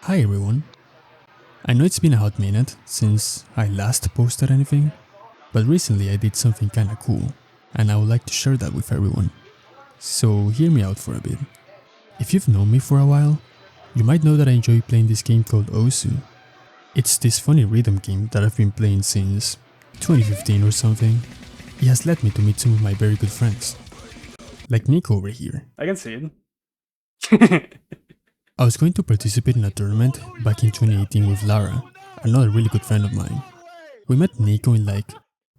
Hi everyone. I know it's been a hot minute since I last posted anything, but recently I did something kinda cool, and I would like to share that with everyone. So hear me out for a bit. If you've known me for a while, you might know that I enjoy playing this game called Osu. It's this funny rhythm game that I've been playing since 2015 or something. It has led me to meet some of my very good friends. Like Nico over here. I can see it. I was going to participate in a tournament back in 2018 with Lara, another really good friend of mine. We met Nico in like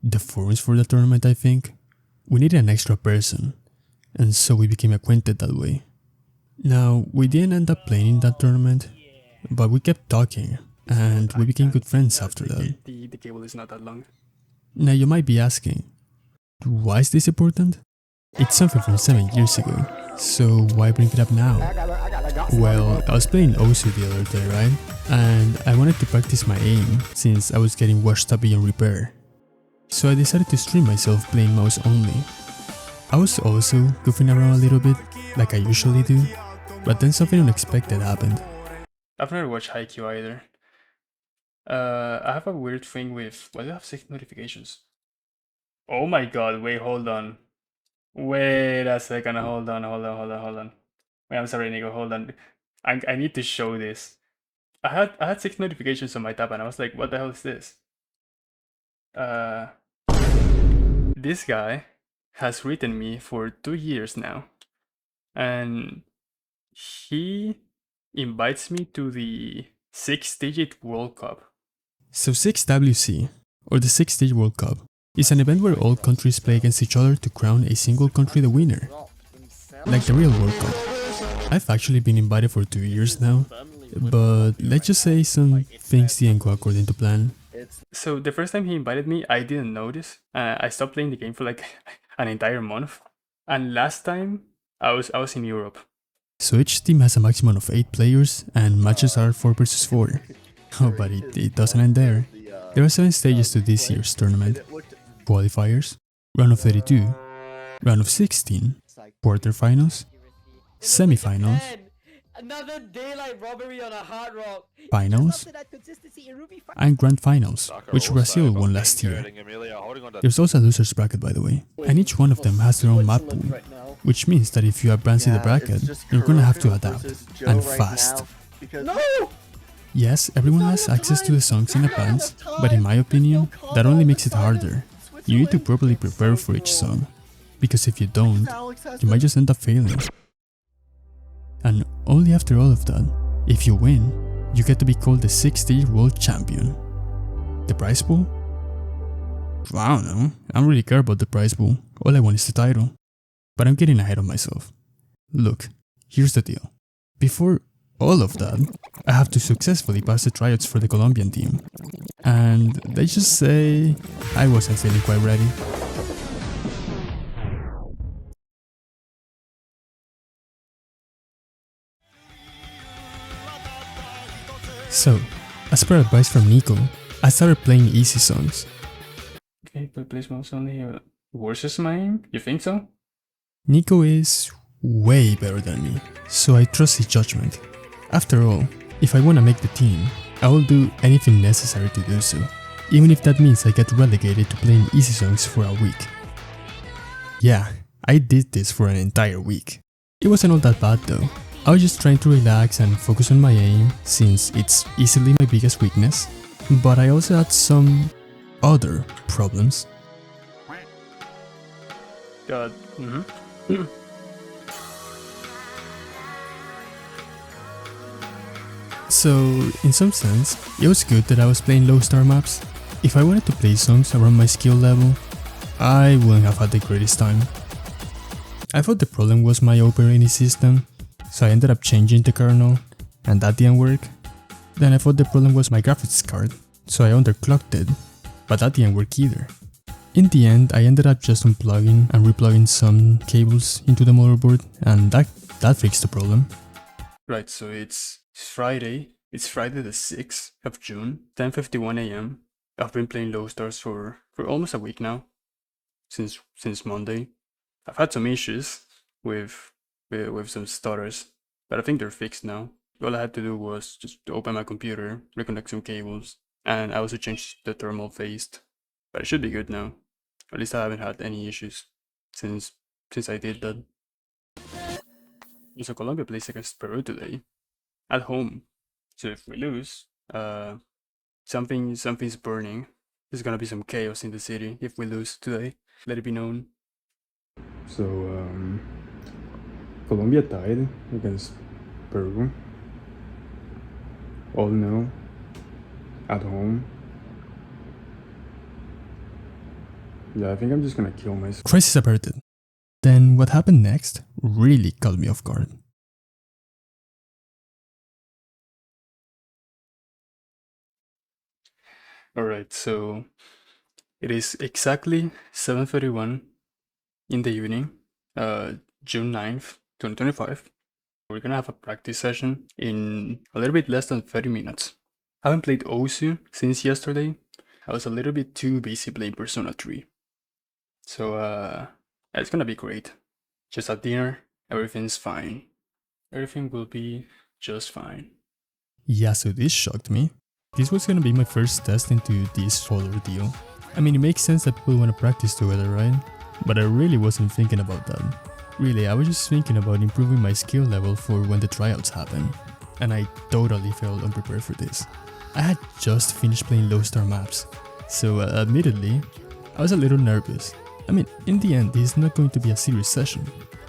the forums for the tournament, I think. We needed an extra person, and so we became acquainted that way. Now, we didn't end up playing in that tournament, but we kept talking, and we became good friends after that. The cable is not that long. Now you might be asking, why is this important? It's something from 7 years ago, so why bring it up now? Well, I was playing Osu the other day, right? And I wanted to practice my aim since I was getting washed up beyond repair. So I decided to stream myself playing mouse only. I was also goofing around a little bit, like I usually do, but then something unexpected happened. I've never watched Haikyuu either. I have a weird thing with... Why do I have 6 notifications? Oh my god, wait, hold on. Wait a second, hold on. Wait, I'm sorry, Nico, hold on. I need to show this. I had 6 notifications on my tab and I was like, what the hell is this? This guy has written me for 2 years now. And he invites me to the 6-digit World Cup. So 6WC, or the 6-Stage World Cup, is an event where all countries play against each other to crown a single country the winner. Like the real World Cup. I've actually been invited for 2 years now, but let's just say some things didn't go according to plan. So the first time he invited me, I didn't notice. I stopped playing the game for like an entire month. And last time, I was in Europe. So each team has a maximum of 8 players, and matches are 4 versus 4. Oh, but it doesn't end there. There are 7 stages to this year's tournament. Qualifiers, round of 32, round of 16, quarterfinals, semifinals, Another daylight robbery on a hard rock. finals, and grand finals, which Brazil won last year. There's also a loser's bracket, by the way, and each one of them has their own map pool, which means that if you advance in the bracket, you're gonna have to adapt, and fast. No! Yes, everyone has access to the songs in advance, but in my opinion, that only makes it harder. You need to properly prepare for each song, because if you don't, you might just end up failing. And only after all of that, if you win, you get to be called the 6-Stage World Champion. The prize pool? I don't know, I don't really care about the prize pool, all I want is the title. But I'm getting ahead of myself. Look, here's the deal. Before all of that, I have to successfully pass the tryouts for the Colombian team. And let's just say, I wasn't feeling quite ready. So, as per advice from Nico, I started playing easy songs. Okay, but please mouse only versus my aim? You think so? Nico is way better than me, so I trust his judgment. After all, if I wanna make the team, I will do anything necessary to do so, even if that means I get relegated to playing easy songs for a week. Yeah, I did this for an entire week. It wasn't all that bad though. I was just trying to relax and focus on my aim, since it's easily my biggest weakness, but I also had some other problems. God. So, in some sense, it was good that I was playing low star maps. If I wanted to play songs around my skill level, I wouldn't have had the greatest time. I thought the problem was my operating system, so I ended up changing the kernel, and that didn't work. Then I thought the problem was my graphics card, so I underclocked it, but that didn't work either. In the end, I ended up just unplugging and replugging some cables into the motherboard, and that fixed the problem. Right, so it's Friday, It's Friday the 6th of June, 10:51 a.m. I've been playing Low Stars for almost a week now, since Monday. I've had some issues with some stutters, but I think they're fixed now. All I had to do was just open my computer, reconnect some cables, and I also changed the thermal phase. But it should be good now. At least I haven't had any issues since I did that. So Colombia plays against Peru today, at home. So if we lose, something's burning. There's gonna be some chaos in the city if we lose today. Let it be known. So Colombia tied against Peru. All nil at home. Yeah, I think I'm just gonna kill myself. Crisis averted. Then what happened next really caught me off guard. Alright, so it is exactly 7:31 in the evening, June 9th, 2025. We're gonna have a practice session in a little bit less than 30 minutes. I haven't played Osu since yesterday. I was a little bit too busy playing Persona 3. So, it's gonna be great. Just at dinner, everything's fine. Everything will be just fine. Yeah, so this shocked me. This was gonna be my first test into this whole ordeal. I mean, it makes sense that people wanna practice together, right? But I really wasn't thinking about that. Really, I was just thinking about improving my skill level for when the tryouts happen. And I totally felt unprepared for this. I had just finished playing low star maps, so admittedly, I was a little nervous. I mean, in the end, this is not going to be a serious session,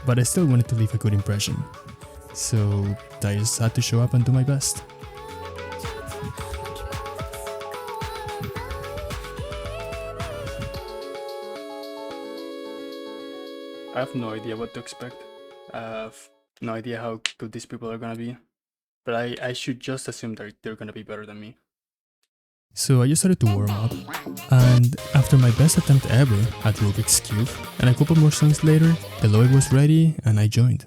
but I still wanted to leave a good impression. So I just had to show up and do my best. I have no idea what to expect. I have no idea how good these people are gonna be. But I should just assume that they're gonna be better than me. So I just started to warm up, and after my best attempt ever at Rubik's Cube, and a couple more songs later, the lobby was ready and I joined.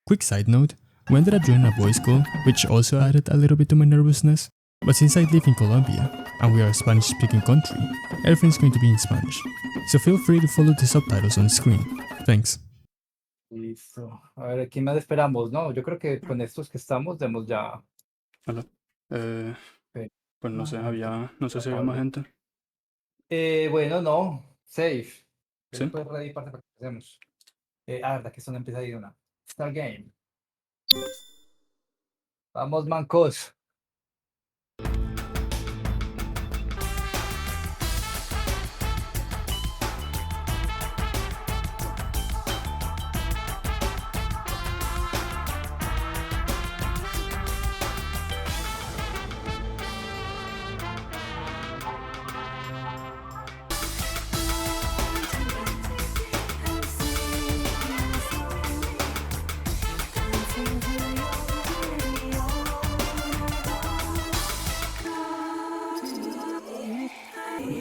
Quick side note, we ended up joining a voice call, which also added a little bit to my nervousness, but since I live in Colombia, and we are a Spanish speaking country, everything's going to be in Spanish, so feel free to follow the subtitles on screen. Thanks. Listo. A ver, ¿quién más esperamos? No, yo creo que con estos que estamos demos ya. Hola. Ok. Pues no sé, no sé si había Pablo. más gente. Bueno, no. Safe. Sí. Pues ready para que hacemos. Verdad que esto no empieza de una. Start game. Vamos, mancos.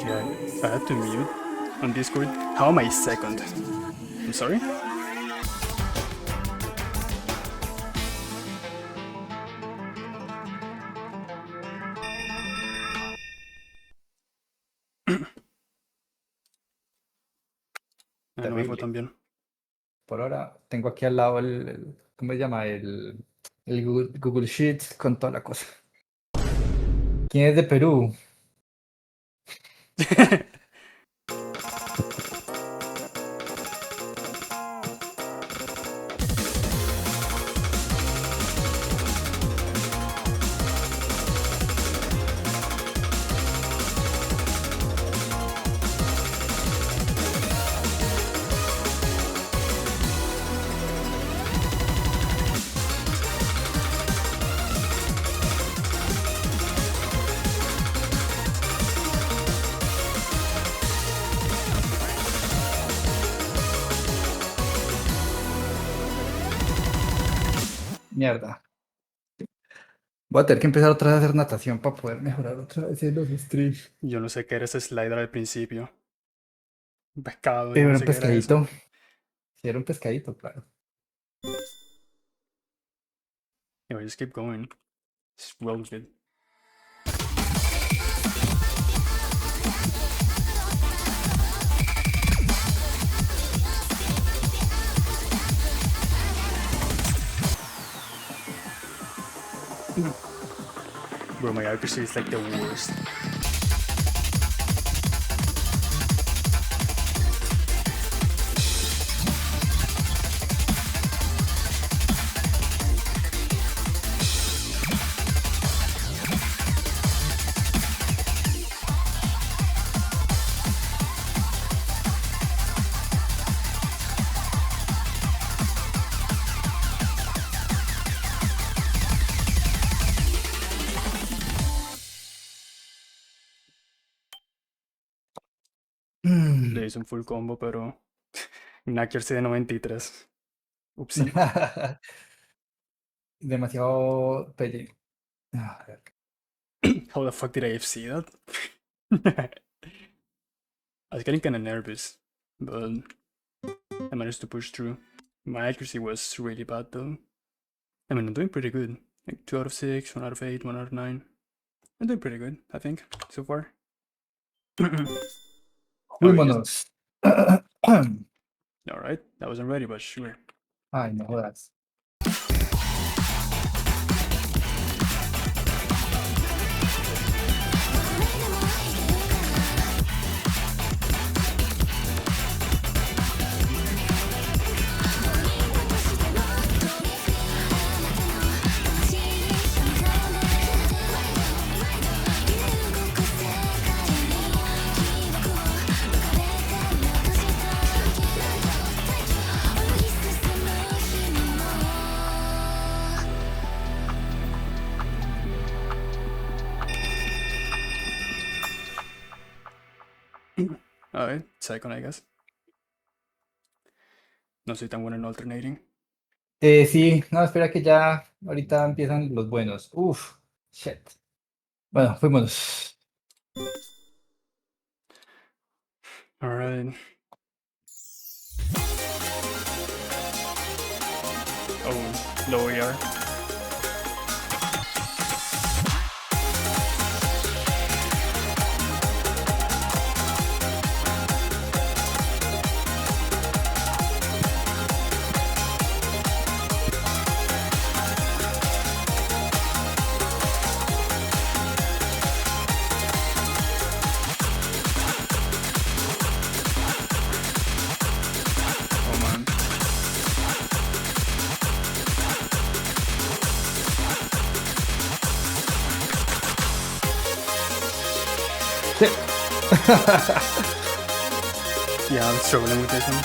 Yeah, I had to mute on Discord. How am I second? I'm sorry? No me fue Terrible. tan bien. Por ahora tengo aquí al lado ¿cómo se llama? El Google Sheets con toda la cosa. ¿Quién es de Perú? Mierda. Voy a tener que empezar otra vez a hacer natación para poder mejorar otra vez en los streams. Yo no sé qué era ese slider al principio. Un pescado, yo Era no un sé qué era eso. pescadito. Sí, era un pescadito, claro. Anyway, just keep going. It's well good. Bro, my accuracy is like the worst. Le hice un full combo, pero un accuracy de 93. Upsi. Demasiado pelle. A ver. How the fuck did I FC that? I was getting kinda nervous, but I managed to push through. My accuracy was really bad though. I mean, I'm doing pretty good. Like 2 out of 6, 1 out of 8, 1 out of 9. I'm doing pretty good, I think, so far. Fuímonos. Alright, that wasn't ready, but sure. Ay, no jodas. Alright, second, I guess. No soy tan bueno en alternating. Sí, no, espera que ya ahorita empiezan los buenos. Uf, shit. Bueno, fuímonos. Alright. Oh, low AR. Oh man. Sí. Yeah, I'm struggling with this one.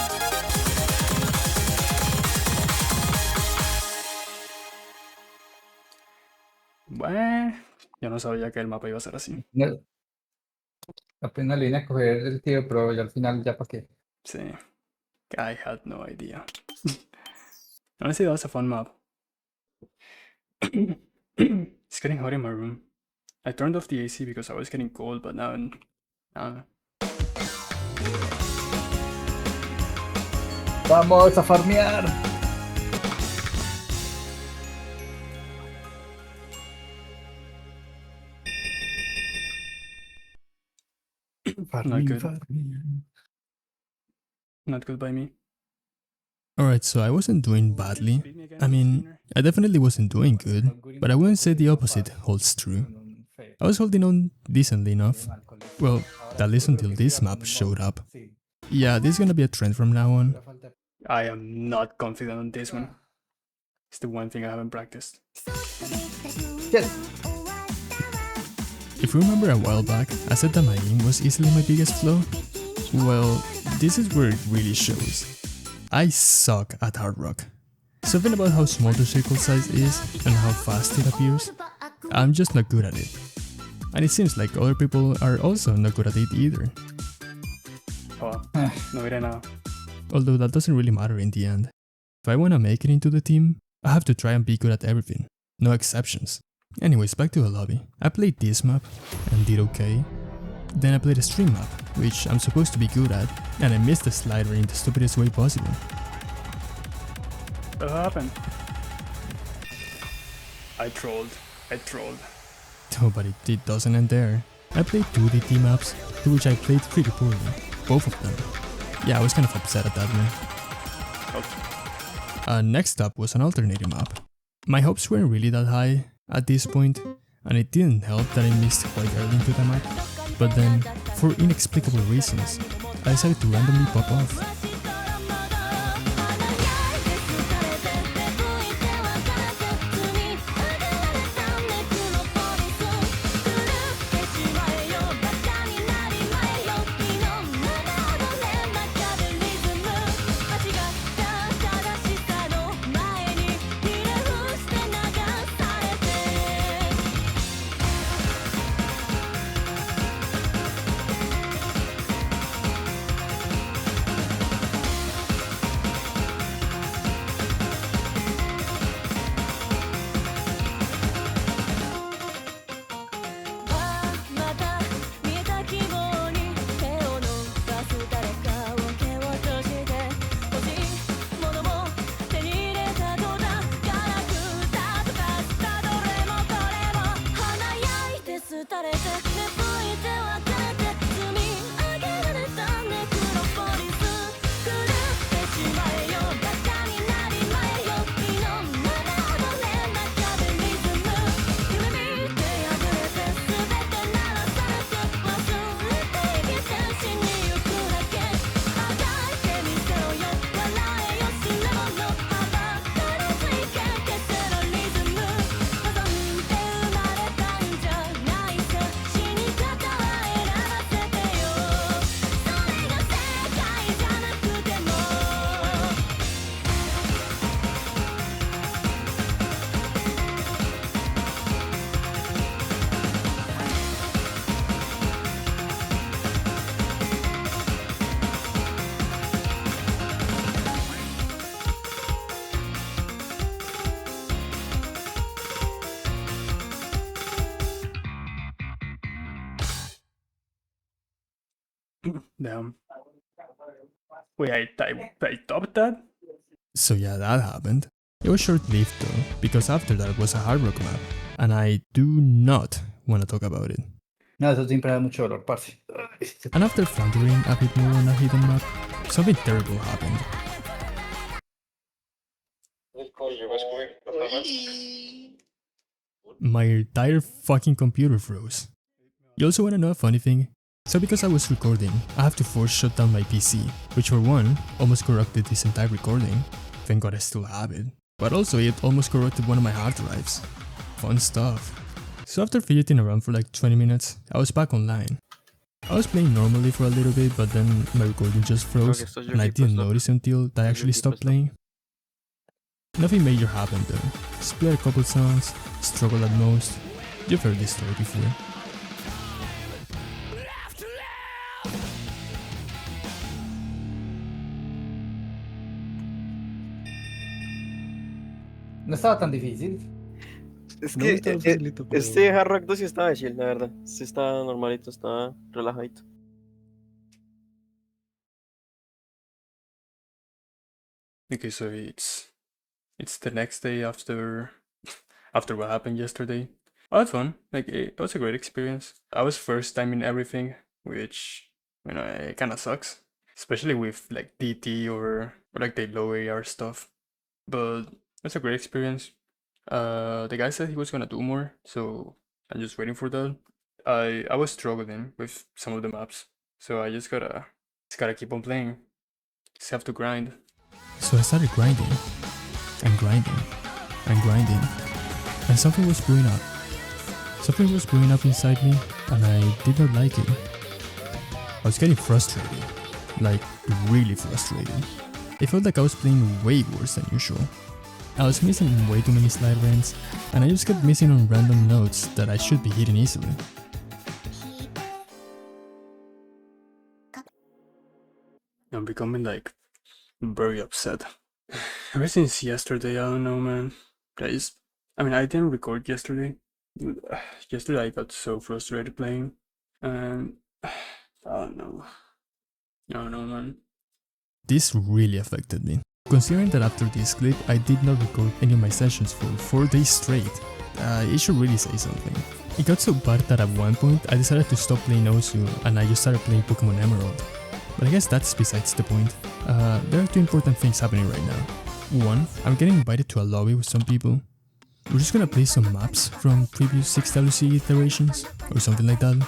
Bueno, yo no sabía que el mapa iba a ser así. No, apenas le vine a coger el tiro, pero ya al final ya para qué. Sí. I had no idea. Honestly, that was a fun map. It's getting hot in my room. I turned off the AC because I was getting cold, but now, Vamos a farmear. Not good. Farmear. Not good by me. Alright, so I wasn't doing badly. I mean, I definitely wasn't doing good, but I wouldn't say the opposite holds true. I was holding on decently enough. Well, at least until this map showed up. Yeah, this is gonna be a trend from now on. I am not confident on this one. It's the one thing I haven't practiced. Yes. If you remember a while back, I said that my aim was easily my biggest flaw. Well, this is where it really shows. I suck at Hard Rock. Something about how small the circle size is and how fast it appears. I'm just not good at it. And it seems like other people are also not good at it either. Oh, no iré nada. Although that doesn't really matter in the end. If I wanna make it into the team, I have to try and be good at everything. No exceptions. Anyways, back to the lobby. I played this map and did okay. Then I played a stream map, which I'm supposed to be good at, and I missed the slider in the stupidest way possible. What happened? I trolled. I trolled. Oh, but it doesn't end there. I played 2 DT maps, to which I played pretty poorly. Both of them. Yeah, I was kind of upset at that, man. Next up was an alternating map. My hopes weren't really that high at this point, and it didn't help that I missed quite early into the map. But then, for inexplicable reasons, I decided to randomly pop off. Damn. Wait, I topped that? So yeah, that happened. It was short-lived though, because after that was a Hard Rock map, and I do not want to talk about it. No, eso siempre da mucho dolor, parce. And after floundering a bit more on a hidden map, something terrible happened. My entire fucking computer froze. You also wanna know a funny thing? So because I was recording, I have to force shut down my PC, which for one, almost corrupted this entire recording. Thank God I still have it. But also it almost corrupted one of my hard drives. Fun stuff. So after fidgeting around for like 20 minutes, I was back online. I was playing normally for a little bit, but then my recording just froze, and I didn't notice until I actually stopped playing. Nothing major happened though. Just played a couple songs, struggled at most. You've heard this story before. No estaba tan difícil. Es No que está facilito, pero- este Hard Rock 2 sí estaba chill, la verdad. Sí estaba normalito, estaba relajadito. Okay, so it's the next day after what happened yesterday. I had fun. Like it was a great experience. I was first time in everything, which it kind of sucks, especially with like DT or like the low AR stuff. But it's a great experience. The guy said he was gonna do more, so I'm just waiting for that. I was struggling with some of the maps, so I just gotta keep on playing. Just have to grind. So I started grinding, and grinding, and grinding, and something was brewing up. Something was brewing up inside me, and I did not like it. I was getting frustrated, like really frustrated. It felt like I was playing way worse than usual. I was missing way too many slide rents, and I just kept missing on random notes that I should be hitting easily. I'm becoming like very upset. Ever since yesterday, I don't know, man. I didn't record yesterday. Yesterday I got so frustrated playing, and I don't know, man. This really affected me. Considering that after this clip I did not record any of my sessions for 4 days straight, it should really say something. It got so bad that at one point I decided to stop playing Osu and I just started playing Pokemon Emerald. But I guess that's besides the point. There are two important things happening right now. One, I'm getting invited to a lobby with some people. We're just gonna play some maps from previous 6WC iterations or something like that.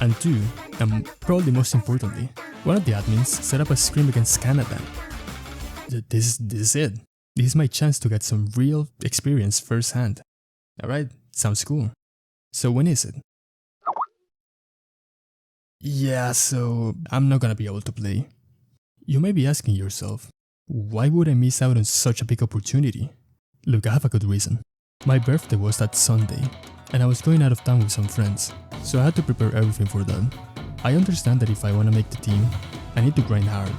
And two, and probably most importantly, one of the admins set up a scrim against Canada. This is it. This is my chance to get some real experience firsthand. Alright, sounds cool. So when is it? Yeah, so I'm not gonna be able to play. You may be asking yourself, why would I miss out on such a big opportunity? Look, I have a good reason. My birthday was that Sunday, and I was going out of town with some friends, so I had to prepare everything for that. I understand that if I want to make the team, I need to grind hard,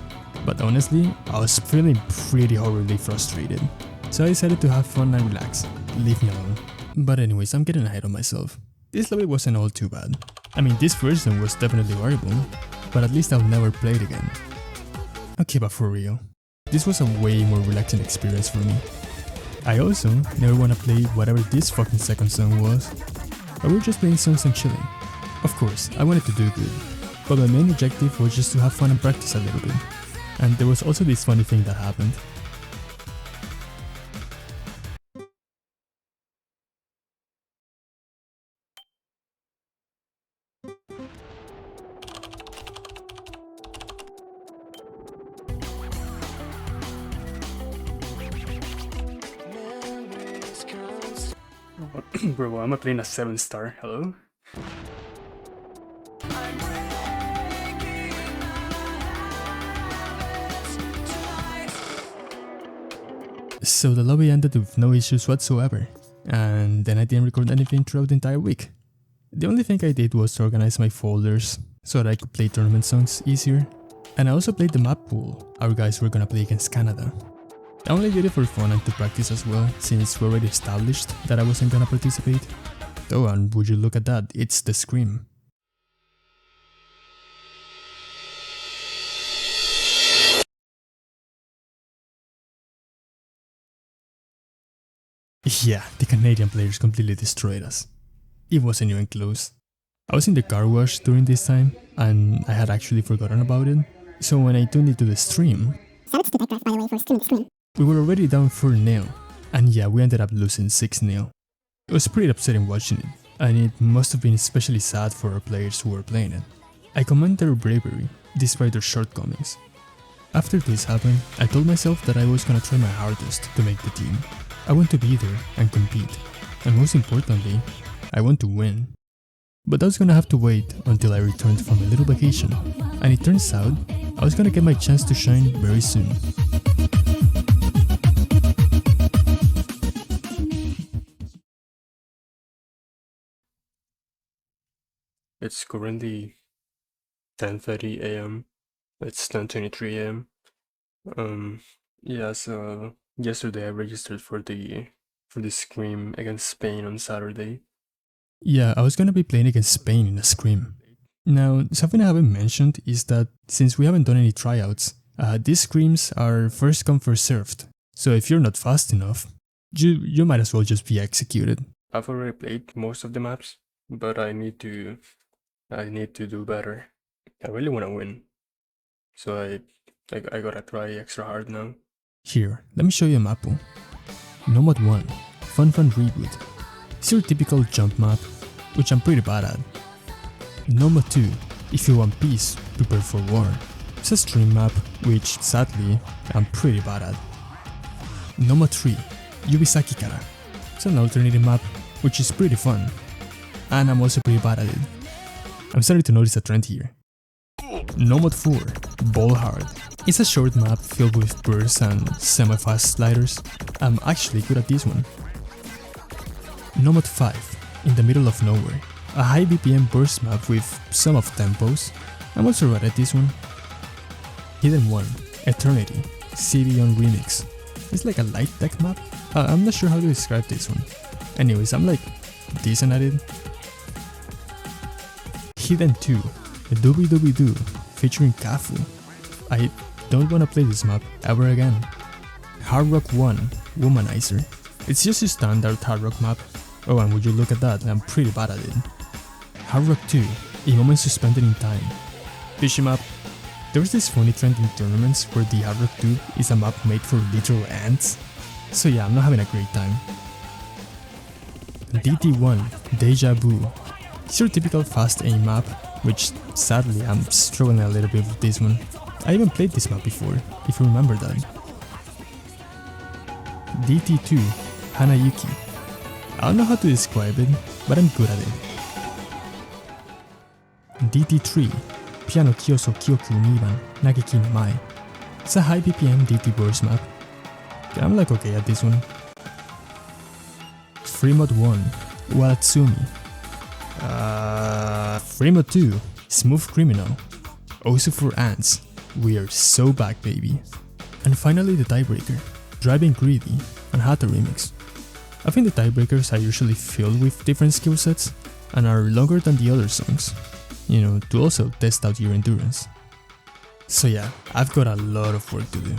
but honestly, I was feeling pretty horribly frustrated, so I decided to have fun and relax. Leave me alone. But anyways, I'm getting ahead of myself. This lobby wasn't all too bad. I mean, this version was definitely horrible, but at least I'll never play it again. Okay, but for real, this was a way more relaxing experience for me. I also never want to play whatever this fucking second song was. I was just playing songs and chilling. Of course, I wanted to do good, but my main objective was just to have fun and practice a little bit. And there was also this funny thing that happened. Bro, I'm playing a 7-star. Hello? So the lobby ended with no issues whatsoever, and then I didn't record anything throughout the entire week. The only thing I did was to organize my folders so that I could play tournament songs easier, and I also played the map pool our guys were gonna play against Canada. I only did it for fun and to practice as well, since we already established that I wasn't gonna participate. Oh, and would you look at that, it's the Scream. Yeah, the Canadian players completely destroyed us. It wasn't even close. I was in the car wash during this time, and I had actually forgotten about it, so when I tuned into the stream, we were already down 4-0, and yeah, we ended up losing 6-0. It was pretty upsetting watching it, and it must have been especially sad for our players who were playing it. I commend their bravery, despite their shortcomings. After this happened, I told myself that I was gonna try my hardest to make the team. I want to be there and compete, and most importantly, I want to win. But I was gonna have to wait until I returned from a little vacation, and it turns out I was gonna get my chance to shine very soon. It's currently 10:30 a.m. It's 10:23 a.m. Yeah, so yesterday I registered for the Scream against Spain on Saturday. Yeah, I was gonna be playing against Spain in a Scream. Now, something I haven't mentioned is that since we haven't done any tryouts, these Screams are first come first served. So if you're not fast enough, you might as well just be executed. I've already played most of the maps, but I need to do better. I really want to win, so I gotta try extra hard now. Here, let me show you a map pool. Nomad 1, Fun Reboot. It's your typical jump map, which I'm pretty bad at. Nomad 2, if you want peace, prepare for war. It's a stream map, which sadly, I'm pretty bad at. Nomad 3, Yubisaki Kara. It's an alternative map, which is pretty fun. And I'm also pretty bad at it. I'm starting to notice a trend here. Nomad 4, Ball Hard. It's a short map filled with bursts and semi-fast sliders. I'm actually good at this one. Nomad 5, in the middle of nowhere. A high BPM burst map with some of tempos. I'm also right at this one. Hidden 1, Eternity, CB on Remix. It's like a light tech map. I'm not sure how to describe this one. Anyways, I'm like decent at it. Hidden 2, Doobie Doobie Doo, featuring Kafu. I don't wanna play this map ever again. Hard Rock 1, Womanizer. It's just a standard hard rock map, Oh, and would you look at that, I'm pretty bad at it. Hard Rock 2, a moment suspended in time. Fishy map. There's this funny trend in tournaments where the Hard Rock 2 is a map made for literal ants. So yeah, I'm not having a great time. DT1, Deja Vu. It's your typical fast aim map, which sadly I'm struggling a little bit with this one. I even played this map before, if you remember that. DT2, Hanayuki. I don't know how to describe it, but I'm good at it. DT3, Piano Kyoso Kyoku Niban Nageki no Mai. It's a high BPM DT burst map. Yeah, I'm like okay at this one. Free Mod 1, Watatsumi. Free Mod 2, Smooth Criminal. Osu for Ants. We are so back, baby. And finally the tiebreaker, Driving Greedy and Hata Remix. I think the tiebreakers are usually filled with different skill sets and are longer than the other songs, you know, to also test out your endurance. So yeah, I've got a lot of work to do.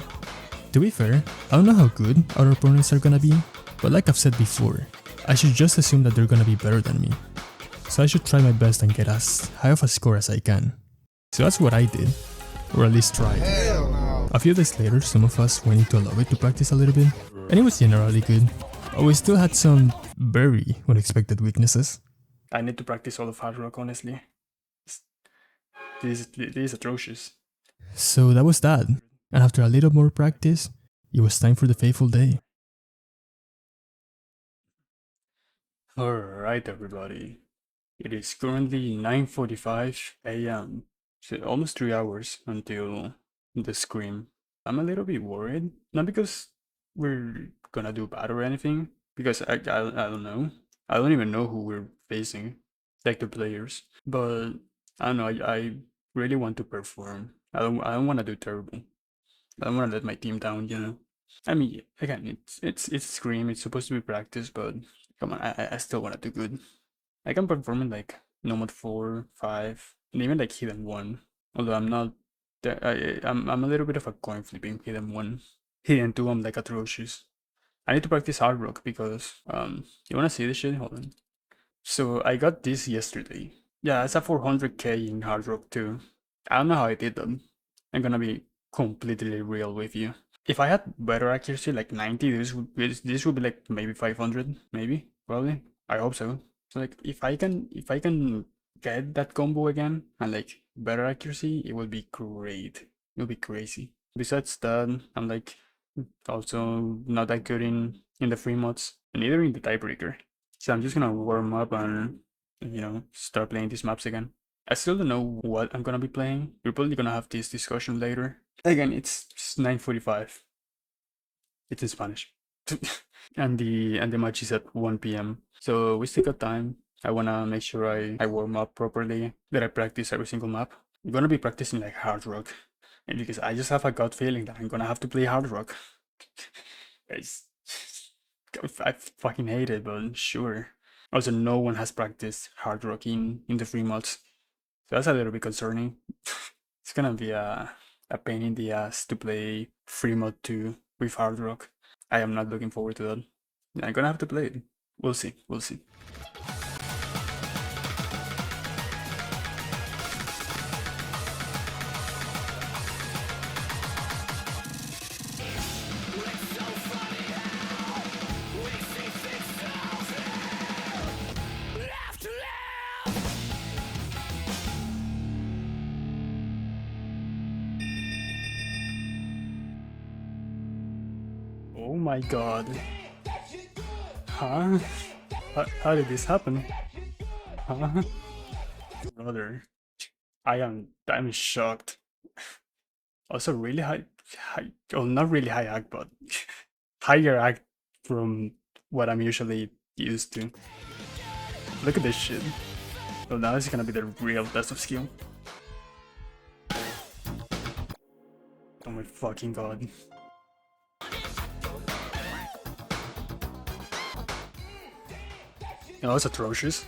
To be fair, I don't know how good our opponents are gonna be, but like I've said before, I should just assume that they're gonna be better than me. So I should try my best and get as high of a score as I can. So that's what I did, or at least tried. A few days later, some of us went into a lobby to practice a little bit, and it was generally good, but we still had some very unexpected weaknesses. I need to practice all of Hard Rock, honestly. This is atrocious. So that was that, and after a little more practice, it was time for the fateful day. Alright, everybody. It is currently 9:45 a.m. So almost 3 hours until the scream. I'm a little bit worried, not because we're gonna do bad or anything, because I don't know. I don't even know who we're facing, like the players. But I don't know. I really want to perform. I don't want to do terrible. I don't want to let my team down. You know. I mean, again, it's scream. It's supposed to be practice, but come on, I still want to do good. I can perform in like Nomad 4, 5, and even like Hidden 1. Although I'm not, I'm a little bit of a coin flipping Hidden 1. Hidden 2, I'm like atrocious. I need to practice Hard Rock because, you wanna see this shit? Hold on. So I got this yesterday. Yeah, it's a 400k in Hard Rock 2. I don't know how I did that. I'm gonna be completely real with you. If I had better accuracy, like 90, this would be like maybe 500, maybe, probably. I hope so. So like if I can get that combo again and like better accuracy, it would be great. It would be crazy. Besides that, I'm like also not that good in the free mods, neither in the tiebreaker. So I'm just gonna warm up and, you know, start playing these maps again. I still don't know what I'm gonna be playing. We're probably gonna have this discussion later. Again, it's 9:45. It's in Spanish. and the match is at 1 p.m. So we still got time. I wanna make sure I warm up properly, that I practice every single map. I'm gonna be practicing like Hard Rock, and because I just have a gut feeling that I'm gonna have to play Hard Rock. I fucking hate it, but sure. Also, no one has practiced Hard Rock in the free mods, so that's a little bit concerning. It's gonna be a pain in the ass to play free mod 2 with Hard Rock. I am not looking forward to that. I'm gonna have to play it. We'll see. We'll see. Oh my god. Huh? How did this happen? Huh? Brother. I'm shocked. Also really high, well, not really high act, but higher act from what I'm usually used to. Look at this shit. Well, now this is gonna be the real test of skill. Oh my fucking god. You know, it's atrocious.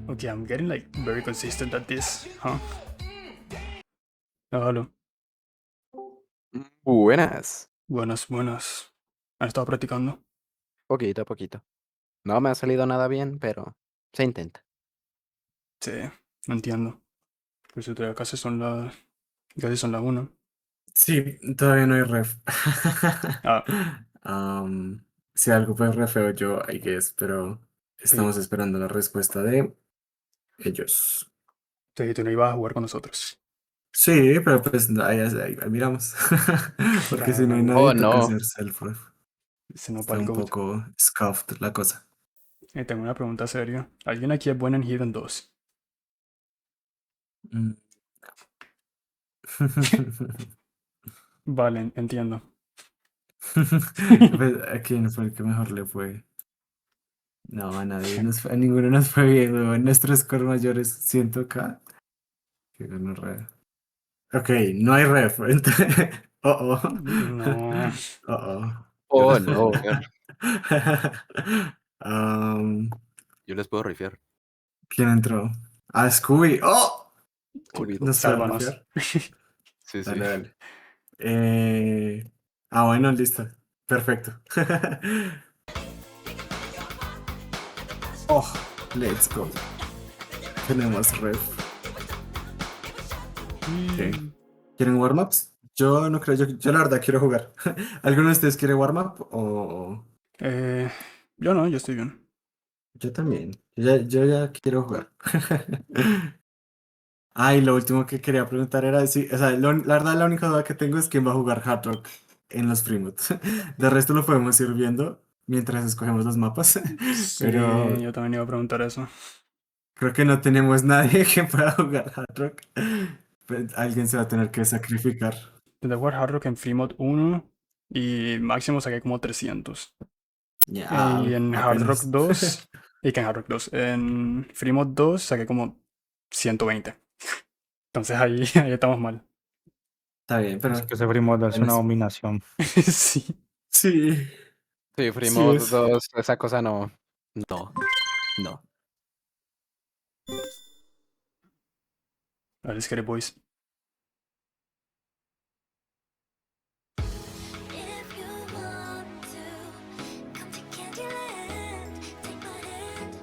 Okay, I'm getting like very consistent at this, huh? Oh, hello. Buenas. Buenas, buenas. ¿Han estado practicando? Poquito a poquito. No me ha salido nada bien, pero se intenta. Sí, no entiendo. Pues todavía casi son las 1. Sí, todavía no hay ref. Ah, Si algo fue re feo yo, I guess, pero estamos esperando la respuesta de ellos. entonces tú no ibas a jugar con nosotros. Sí, pero pues ahí miramos. Porque si no hay Claro, nadie, Oh, toca no. hacer self-ref. se no Está para el un goat. poco scuffed la cosa. Tengo una pregunta seria. ¿Alguien aquí es bueno en Hidden 2? Mm. Vale, entiendo. Pues, ¿a quién fue el que mejor le fue? No, a nadie, a ninguno nos fue bien, weón. Nuestro score mayor es 100k. Qué gonorrea. Ok, no hay ref. Oh, oh. No. Oh, oh. Oh, no. Um, Yo les puedo rifear. ¿Quién entró? Ah, Scooby. ¡Oh! Scooby-Doo. ¿Nos puede Sálvanos. rifear? Sí, sí. Dale, dale. Bueno, listo. Perfecto. Oh, let's go. Tenemos ref. Ok. ¿Quieren warm-ups? Yo no creo, yo la verdad quiero jugar. ¿Alguno de ustedes quiere warm-up? O Yo no, yo estoy bien. yo también. Yo ya quiero jugar. Y lo último que quería preguntar era si, o sea, la verdad la única duda que tengo es quién va a jugar Hard Rock en los Freemouts. De resto lo podemos ir viendo mientras escogemos los mapas. Sí, Pero yo también iba a preguntar eso. creo que no tenemos nadie que pueda jugar Hard Rock. Pues alguien se va a tener que sacrificar. Intenté jugar Hard Rock en Freemod 1 y máximo saqué como 300. Ya, Y en Hard Rock apenas. 2, y que en Hard Rock 2, en Freemod 2 saqué como 120. Entonces ahí estamos mal. Está bien, pero Es que ese Free es una apenas. dominación. Sí. Sí, Sí, sí Freemode es. 2, esa cosa no. No. No. A ver, Scary Boys. If you want to come to Candyland, take my hand.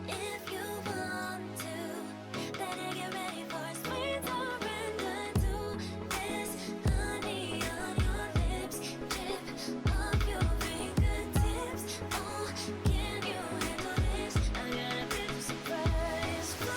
If you want to, better get ready for a sweet surrender to this honey on your lips, tip of your fingertips. Oh, can you handle this? I got a big surprise for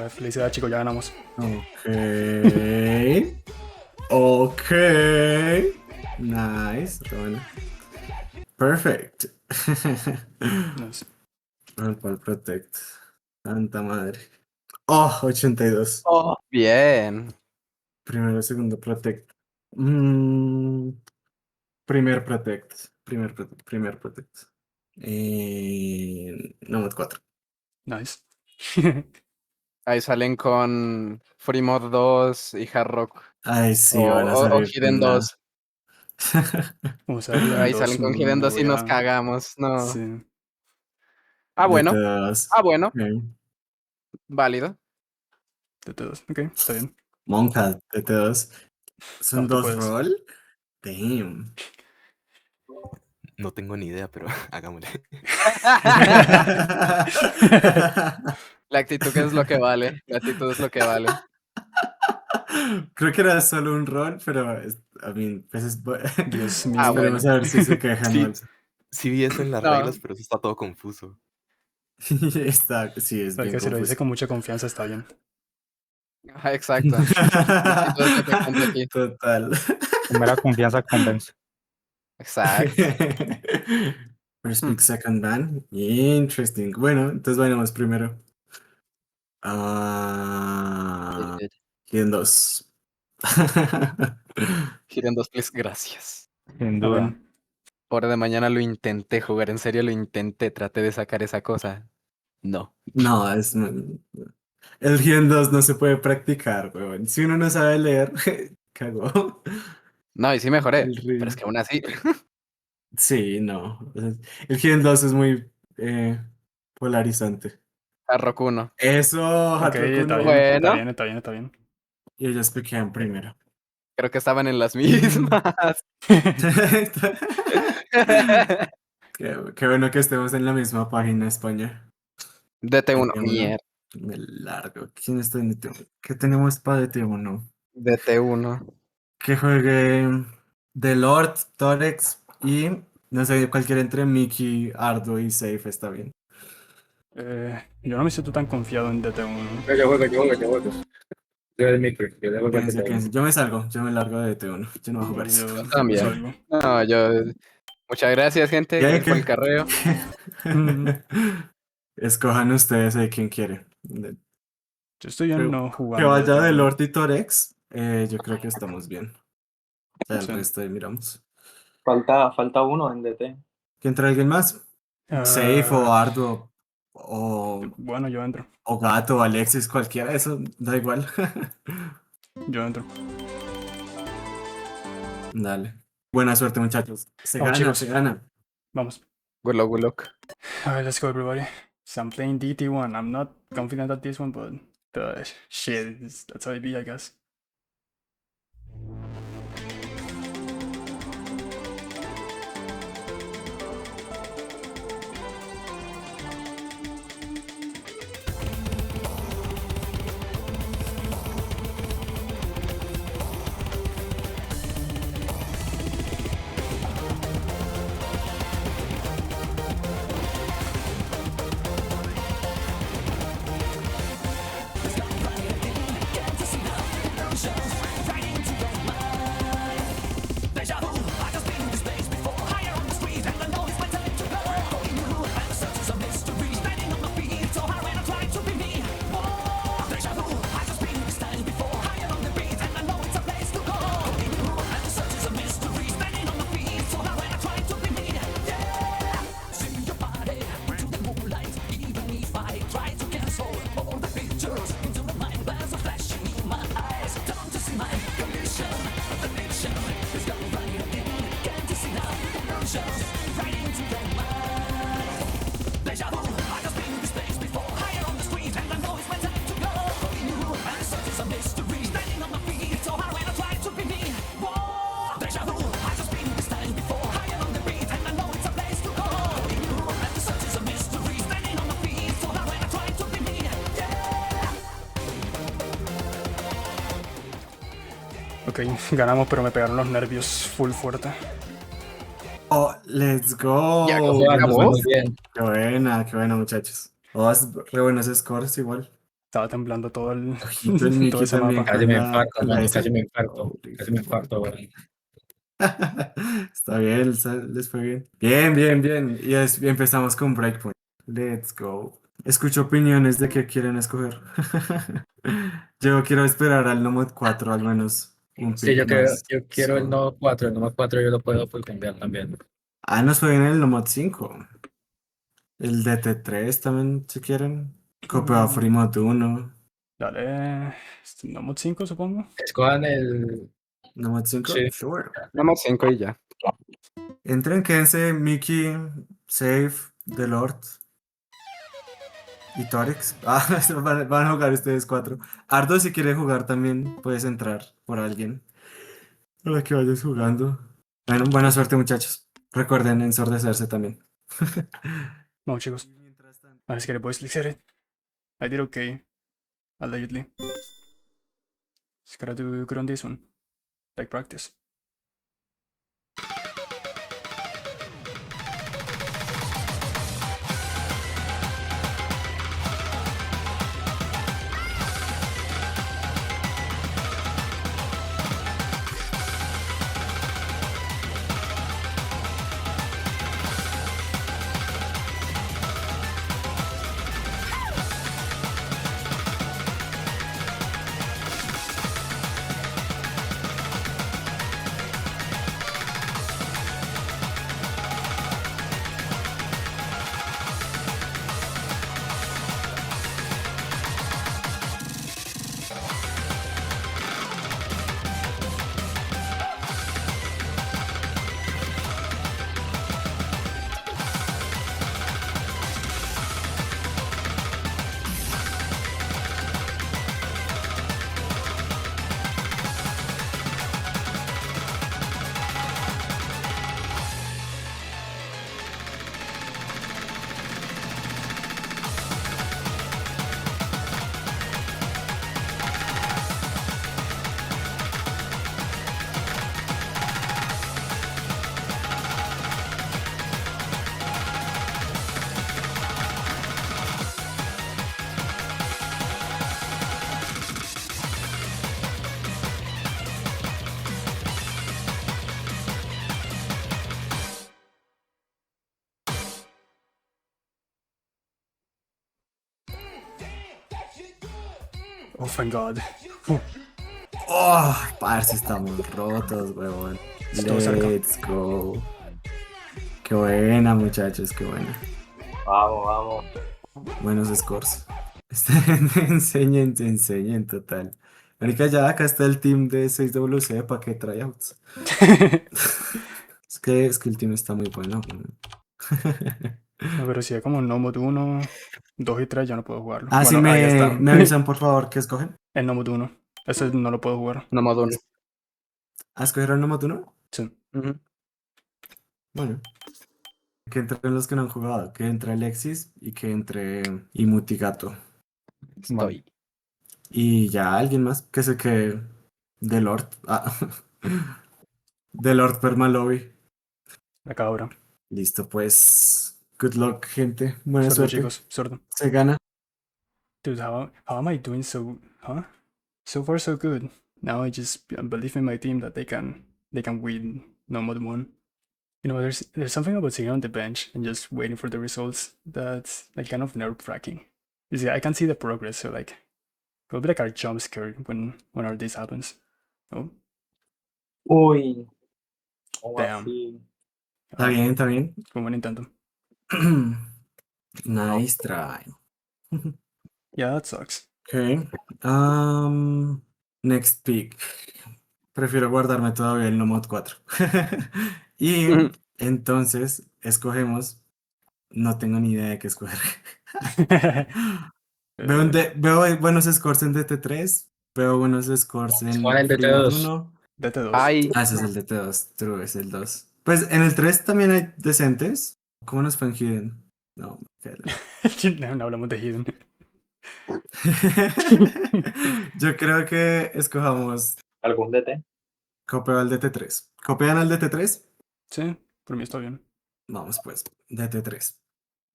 Felicidades, chicos, ya ganamos. Ok. Ok. Nice. Está bueno. Perfect. Nice. Roll Call Protect. Santa madre. Oh, 82. Oh, bien. Primero, segundo Protect. Mm, primer Protect. Primer Protect. Nomad 4. Nice. Ahí salen con Freemod 2 y Hard Rock. Ay, sí, van a O salir Hidden con la. 2. Vamos a ver Hidden Ahí 2. salen con Hidden 2 y Voy nos a. cagamos. No. Sí. Ah, De bueno. todas. Ah, bueno. Ok. Válido. TT2. Ok, está bien. Monka, de todos. ¿Son No, tú 2 puedes. roll? Damn. No tengo ni idea, pero hagámosle. La actitud es lo que vale. La actitud es lo que vale. Creo que era solo un rol, pero pues Dios mío. Ah, esperemos bueno. a ver si se quejan o Sí, algo. sí vi eso en las No. reglas, pero eso está todo confuso. Sí, es Para bien que se lo dice confuso. con mucha confianza, está bien. Ajá, exacto. La actitud es lo que cuenta aquí. Total. Primera confianza convence. Exacto. First Hmm. pick, second ban. Interesting. Bueno, entonces vayamos primero. Ah, Hidden 2. Giren 2, please. Gracias. Sin A duda. ver. Hora de mañana lo intenté jugar. En serio lo intenté. Traté de sacar esa cosa. No. No, el Hidden 2 no se puede practicar, weón. Si uno no sabe leer, cagó. No, y sí mejoré. El Pero es río. que aún así. Sí, no. El Hidden 2 es muy polarizante. Hard 1. Eso, Ok, Hatroku está no. bien. Está Bueno. bien, está bien, está bien. Y ellos piquean primero. Creo que estaban en las mismas. Qué bueno que estemos en la misma página, España. DT1. DT1. Mierda. Me largo. ¿Quién está en DT1? ¿Qué tenemos para DT1? DT1. Que juegue The Lord, Torex y no sé, cualquiera entre Mickey, Ardo y Safe está bien. Yo no me siento tan confiado en DT1. Yo juego. Yo el micro, yo le juego el Quédense, que quédense. Yo me salgo, yo me largo de DT1. Yo no voy a jugar eso. Yo También. salgo. No, yo. Muchas gracias, gente. ¿Y hay Gracias por el carreo. Escojan ustedes ahí quien quiere. Yo estoy bien Pero no que jugando vaya de DT1. Lord y Torex, yo creo que estamos bien. Ya el Sí. resto ahí miramos. Falta uno en DT. ¿Quién trae alguien más? Safe o Ah, Ardo o bueno, yo entro. Gato o Alexis, cualquiera, eso da igual. Yo entro. Dale. Buena suerte, muchachos. Se Vamos, gana, chicos. se gana. Vamos. Good luck. Alright, let's go, everybody. So I'm playing DT1. I'm not confident at this one, but shit, that's how it be, I guess. Ok, ganamos, pero me pegaron los nervios full fuerte. Oh, let's go. Ya, Ya, nos fue ¿acabó? muy bien. Qué buena, muchachos. Oh, re buenos scores igual. Estaba temblando todo el Ojito, el todo Mickey ese también mapa. Casi me con infarto, con la mano, S. casi me infarto. Holy Casi me fuck. infarto, weón. Está bien, les fue bien. Bien, bien, bien. Y empezamos con Breakpoint. Let's go. Escucho opiniones de qué quieren escoger. Yo quiero esperar al Nomad 4 al menos un Sí, pick más. yo quiero el Nodo 4. El Nodo 4 yo lo puedo full cambiar también. Ah, nos fue bien el Nomad 5. El DT3 también, si quieren. Copia Fremont 1. Dale. Nomad 5, supongo. Escojan el. Nomad 5, Sí. sure. Nomás 5 y ya. Entren, quédense Mickey, Safe, The Lord y Torix. Ah, van a jugar ustedes 4. Ardo, si quieres jugar también, puedes entrar por alguien. Para que vayas jugando. Bueno, buena suerte, muchachos. Recuerden ensordecerse también. Vamos, chicos. Mientras tanto. Let's get it, boys. Let's get it. I did okay. Allegedly. Just gotta do good on this one. Like practice. Oh, thank God. Oh, parce, estamos rotos, huevón. Estuvo cerca. Let's go. Qué buena, muchachos, qué buena. Vamos, vamos. Buenos scores. Enseñen total. Marica, ya acá está el team de 6WC para que tryouts. Es que el team está muy bueno. No, pero si hay como Nomad 1, 2 y 3 ya no puedo jugarlo. Ah, sí, Bueno, ahí está. me avisan por favor que escogen. El Nomad 1. Ese no lo puedo jugar. Nomás uno. ¿A escoger el Nomad 1? Sí. Ujú. Bueno. Que entren los que no han jugado. Que entre Alexis y que entre Imutigato. Estoy. Y ya alguien más que se quede de Lord. Ah. De Lord Permalobby. Acá ahora. Listo, pues. Good luck, gente. Buena Sordo, suerte. chicos. Sordo. Se gana. Dude, how am I doing so, huh? So far so good. Now I just believe in my team that they can win Nomad 1. You know, there's something about sitting on the bench and just waiting for the results that's like kind of nerve wracking. You see, I can see the progress, so like it'll be like a jump scare when all this happens. Oh, Uy. ¿Cómo damn. así? Está bien, está bien. Fue un buen intento. Nice try. Yeah, that sucks. Ok. Next pick. Prefiero guardarme todavía el Nomad 4. Y Ujú. entonces escogemos. No tengo ni idea de qué escoger. Veo buenos scores en DT3. Veo buenos scores en Escojan el Fremont DT2. 1. DT2. Ay, Ah, ese es el DT2. True, es el 2. Pues en el 3 también hay decentes. ¿Cómo nos fue en Hidden? No, No hablamos de Hidden. yo creo que escojamos ¿Algún DT? copia al DT3. ¿Copian al DT3? Sí, por mí está bien. Vamos pues, DT3.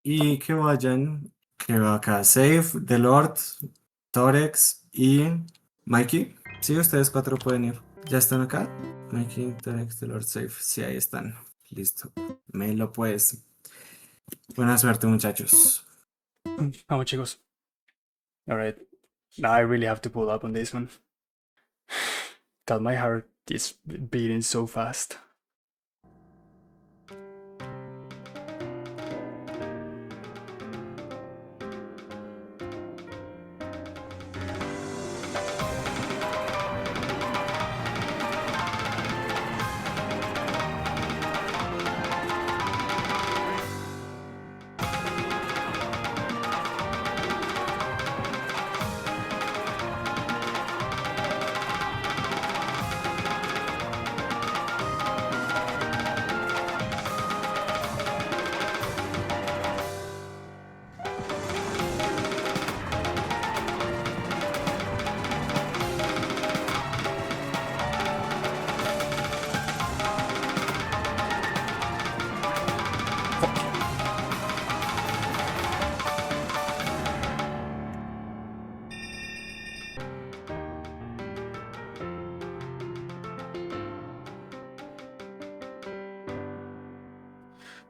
Y que vayan, que va acá Safe, The Lord, Torex y Mikey. Sí, ustedes 4 pueden ir. ¿Ya están acá? Mikey, Torex, The Lord Safe. Sí, ahí están. Listo. Melo pues. Buena suerte, muchachos. Vamos, chicos. Alright. Now I really have to pull up on this one. God, my heart is beating so fast.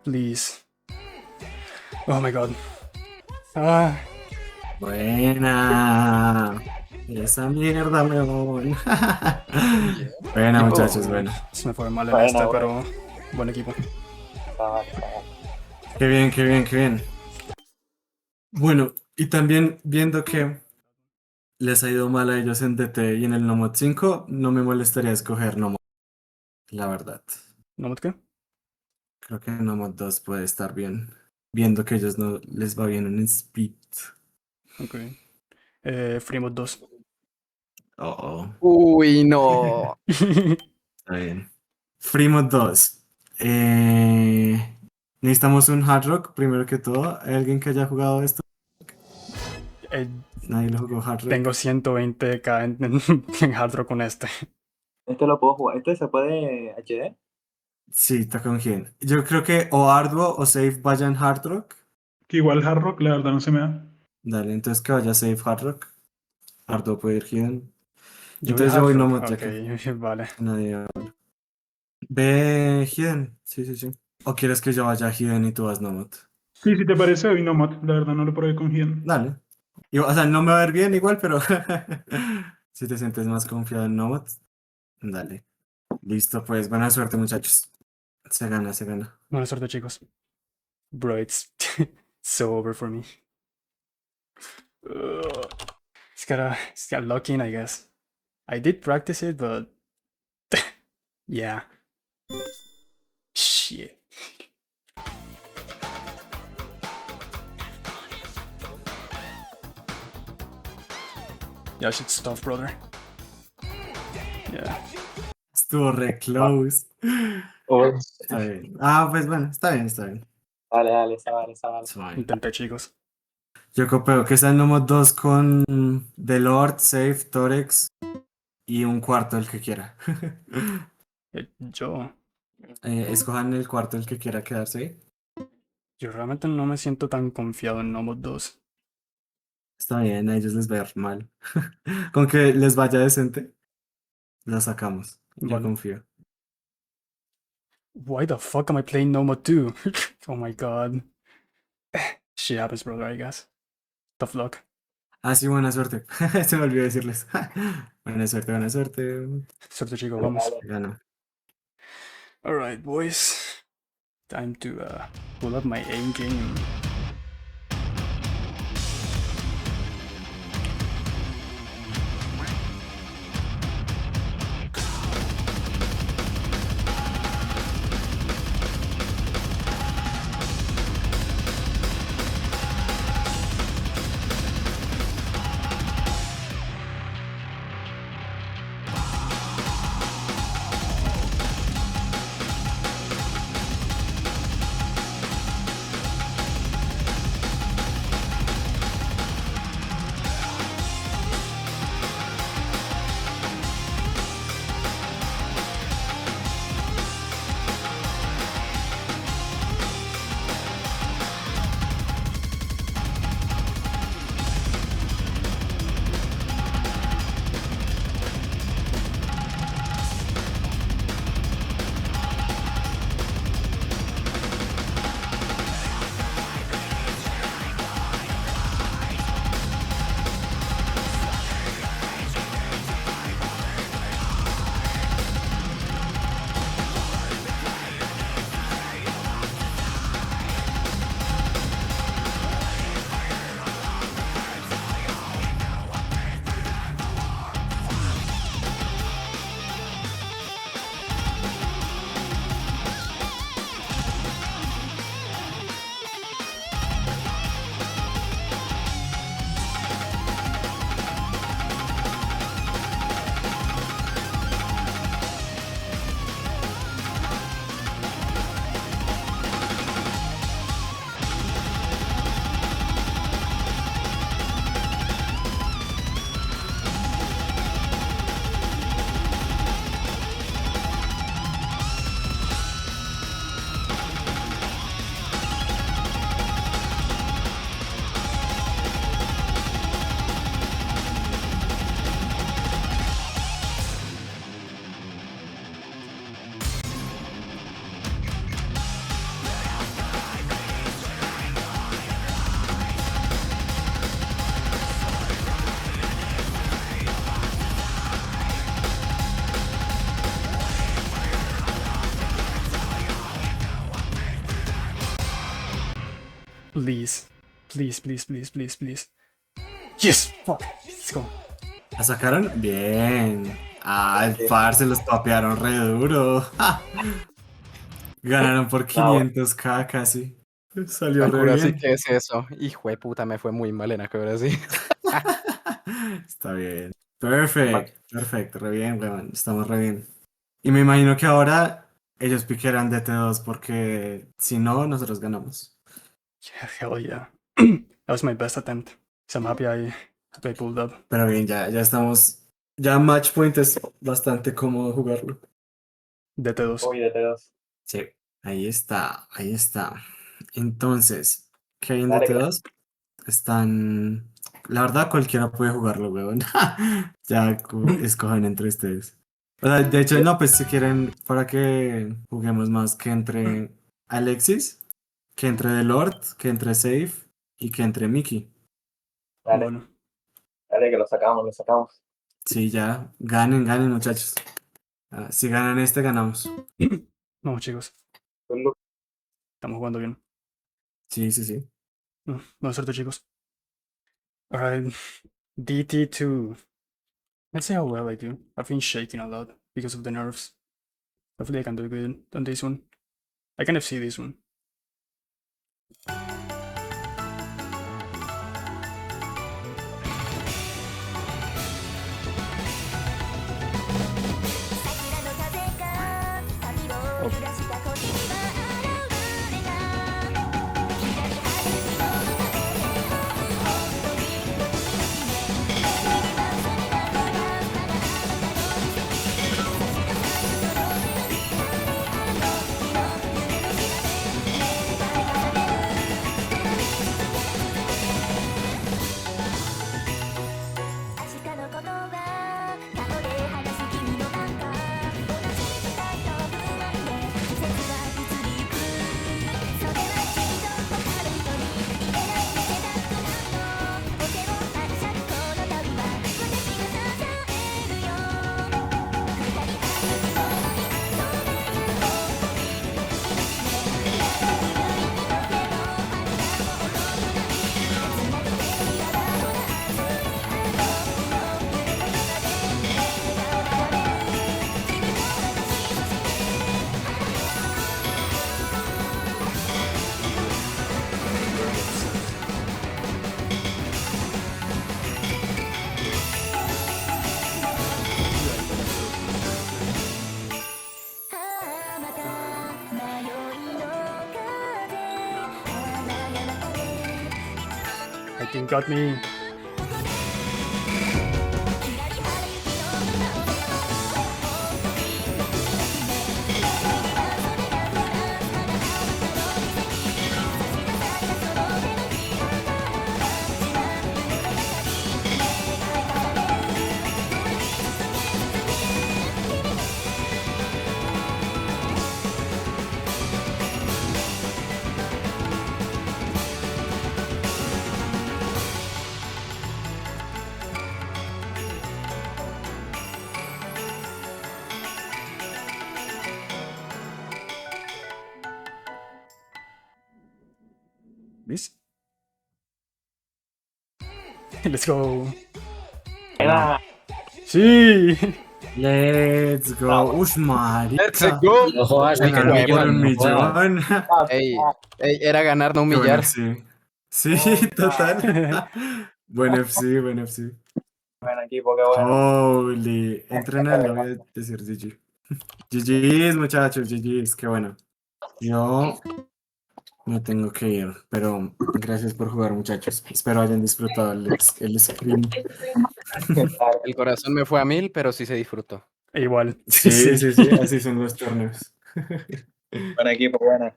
Please. Oh my god. Ah, Buena. Esa mierda, weón. Buena, muchachos, buena. se me fue mal en esta, pero buen equipo. Qué bien, qué bien, qué bien. Bueno, y también viendo que les ha ido mal a ellos en DT y en el Nomod 5, no me molestaría escoger Nomod, la verdad. ¿No me qué? Creo que Nomod 2 puede estar bien, viendo que ellos no les va bien en Speed. Ok. Fremont 2. Oh, Uy, no. está bien. Fremont 2. Necesitamos un Hard Rock, primero que todo. ¿Hay alguien que haya jugado esto? Nadie lo jugó Hard Rock. Tengo 120k en Hard Rock con este. Este lo puedo jugar. ¿Este se puede HD? Sí, está con Gien. Yo creo que o Arduo o Safe vayan Hard Rock. Que igual Hard Rock, la verdad, no se me da. Dale, entonces que vaya Safe Hard Rock. Arduo puede ir Gien. Yo Entonces yo Hard voy Rock. Nomad ya Ok, que vale. nadie habla. Ve Gien. Sí, sí, sí. ¿O quieres que yo vaya Gien y tú vas Nomad? Sí, si te parece, hoy Nomad. La verdad, no lo probé con Hien. Dale. O sea, no me va a ver bien igual, pero si te sientes más confiado en Nomad, dale. Listo, pues buena suerte, muchachos. Se gana, se gana. Buena suerte, chicos. Bro, it's so over for me. It's got lucky in, I guess. I did practice it, but yeah. Shit. Yeah, shit's tough, brother. Yeah. Estuvo re close. Está bien. Pues bueno, está bien, está bien. Dale, se vale. It's fine. Intenté, chicos. Yo copio que sean Nomad 2 con The Lord, Safe, Torex y un cuarto el que quiera. Yo Escojan el cuarto el que quiera quedarse ahí. realmente no me siento tan confiado en Nomad 2. Está bien, a ellos les va a ir mal. Con que les vaya decente, lo sacamos. Yo Vale. confío. Why the fuck am I playing Nomad 2? Oh my god. Shit happens, brother, I guess. Tough luck. Sí, buena suerte. Se me olvidó decirles. Buena suerte, buena suerte. Suerte, chicos, vamos. Gana. Alright, boys. Time to pull up my aim game. Please. Please, please, please, please, please. Yes! Fuck. Let's go. ¿La sacaron? Bien. Ay, parce, los papearon re duro. ¡Ja! Ganaron por 500k casi. Salió re Ahora sí bien. que es eso. Hijo de puta, me fue muy mal en ahora sí. Está bien. Perfecto, re bien, weón. Estamos re bien. Y me imagino que ahora ellos piquearán DT2 porque si no, nosotros ganamos. Yeah, hell yeah. That was my best attempt. So I'm happy I pulled up. Pero bien, ya estamos. Ya Match Point es bastante cómodo jugarlo. DT2. Uy, de T2. Sí, ahí está. Entonces, ¿qué hay en Dale, DT2? Están. La verdad, cualquiera puede jugarlo, weón. Ya escojan entre ustedes. O sea, de hecho, no, pues si quieren, para que juguemos más que entre Alexis, que entre The Lord, que entre Safe y que entre Mickey. Dale, Bueno. dale, que lo sacamos. Sí, ya. Ganen, muchachos. Ah, si ganan este, ganamos. Vamos, chicos. Estamos jugando bien. Sí. Buena suerte, chicos. Alright. DT2. Let's see how well I do. I've been shaking a lot because of the nerves. Hopefully I can do good on this one. I can FC this one. I think got me. This? Let's go. Sí. Let's go. Ush, marica. Let's go. No jodas, ni que no Ganaron por un millón, no jodas. millón. Ey, era ganar, no Qué buen humillar. FC. Sí, total. Buen FC. Buen equipo, qué bueno. Holy. Entrenalo, voy a decir GG. GG's, muchachos, GG's, qué bueno. Yo me tengo que ir, pero gracias por jugar, muchachos. Espero hayan disfrutado el screen. El corazón me fue a 1000, pero sí se disfrutó. Igual. Sí, así son los torneos. Buen equipo, buena.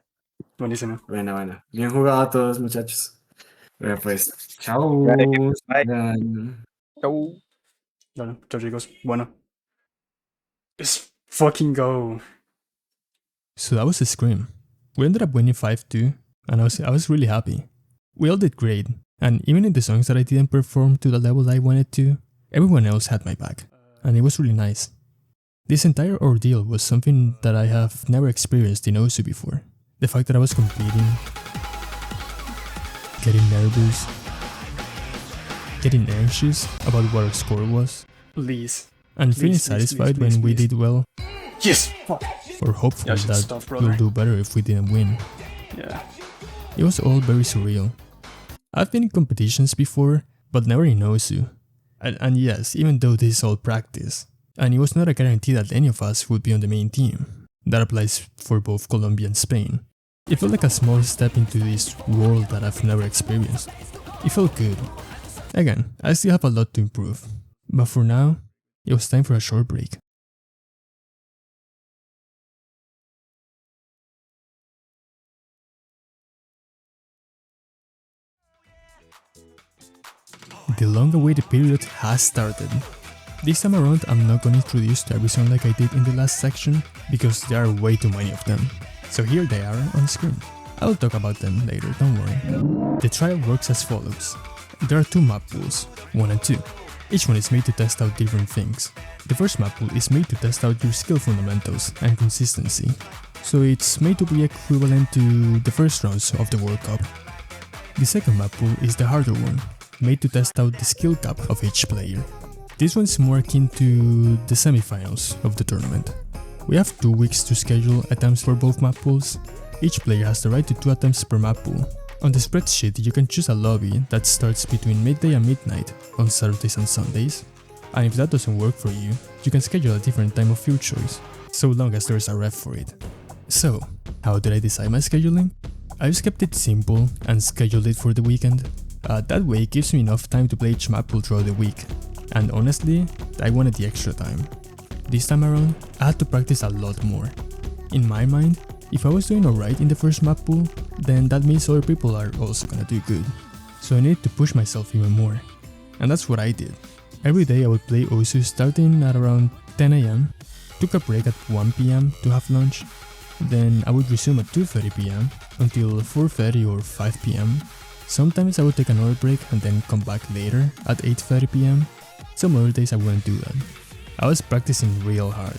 Buenísimo. Bueno. Bien jugado a todos, muchachos. Bueno, pues, chao. Chau. Dale, chao, chicos. Bueno. Let's fucking go. So that was a scrim. We ended up winning 5-2, and I was really happy. We all did great, and even in the songs that I didn't perform to the level I wanted to, everyone else had my back, and it was really nice. This entire ordeal was something that I have never experienced in Osu before. The fact that I was competing getting nervous, getting anxious about what our score was, Please. and feeling Please, satisfied please, when we please. did well, Yes! Fuck! or hopeful Yeah, shit, that stop, brother. we'll do better if we didn't win. Yeah. It was all very surreal. I've been in competitions before, but never in OSU. And yes, even though this is all practice, and it was not a guarantee that any of us would be on the main team. That applies for both Colombia and Spain. It felt like a small step into this world that I've never experienced. It felt good. Again, I still have a lot to improve, but for now, it was time for a short break. The long-awaited period has started. This time around, I'm not gonna introduce every song like I did in the last section, because there are way too many of them. So here they are on screen. I'll talk about them later, don't worry. The trial works as follows. There are 2 map pools, 1 and 2. Each one is made to test out different things. The first map pool is made to test out your skill fundamentals and consistency, so it's made to be equivalent to the first rounds of the World Cup. The second map pool is the harder one, made to test out the skill cap of each player. This one's more akin to the semifinals of the tournament. We have 2 weeks to schedule attempts for both map pools. Each player has the right to 2 attempts per map pool. On the spreadsheet, you can choose a lobby that starts between midday and midnight on Saturdays and Sundays. And if that doesn't work for you, you can schedule a different time of your choice, so long as there's a ref for it. So, how did I decide my scheduling? I just kept it simple and scheduled it for the weekend. That way it gives me enough time to play each map pool throughout the week. And honestly, I wanted the extra time. This time around, I had to practice a lot more. In my mind, if I was doing alright in the first map pool, then that means other people are also gonna do good. So I needed to push myself even more. And that's what I did. Every day I would play OSU starting at around 10 AM, took a break at 1 PM to have lunch, then I would resume at 2:30 PM until 4:30 or 5 PM. Sometimes I would take another break and then come back later at 8:30 PM. Some other days I wouldn't do that. I was practicing real hard,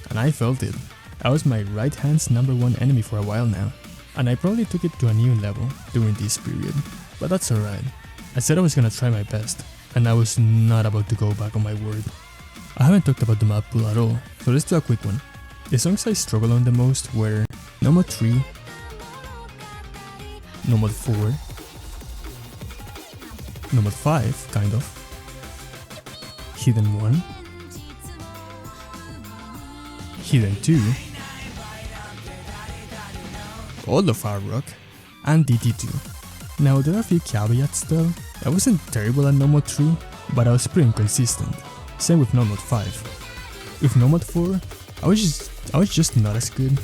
and I felt it. I was my right hand's #1 enemy for a while now, and I probably took it to a new level during this period, but that's alright. I said I was gonna try my best, and I was not about to go back on my word. I haven't talked about the map pool at all, so let's do a quick one. The songs I struggled on the most were Nomad 3, Nomad 4, Nomad 5, kind of, Hidden 1, Hidden 2, all of Hard Rock, and DT2. Now there are a few caveats though. I wasn't terrible at Nomad 3, but I was pretty inconsistent. Same with Nomad 5. With Nomad 4, I was just not as good.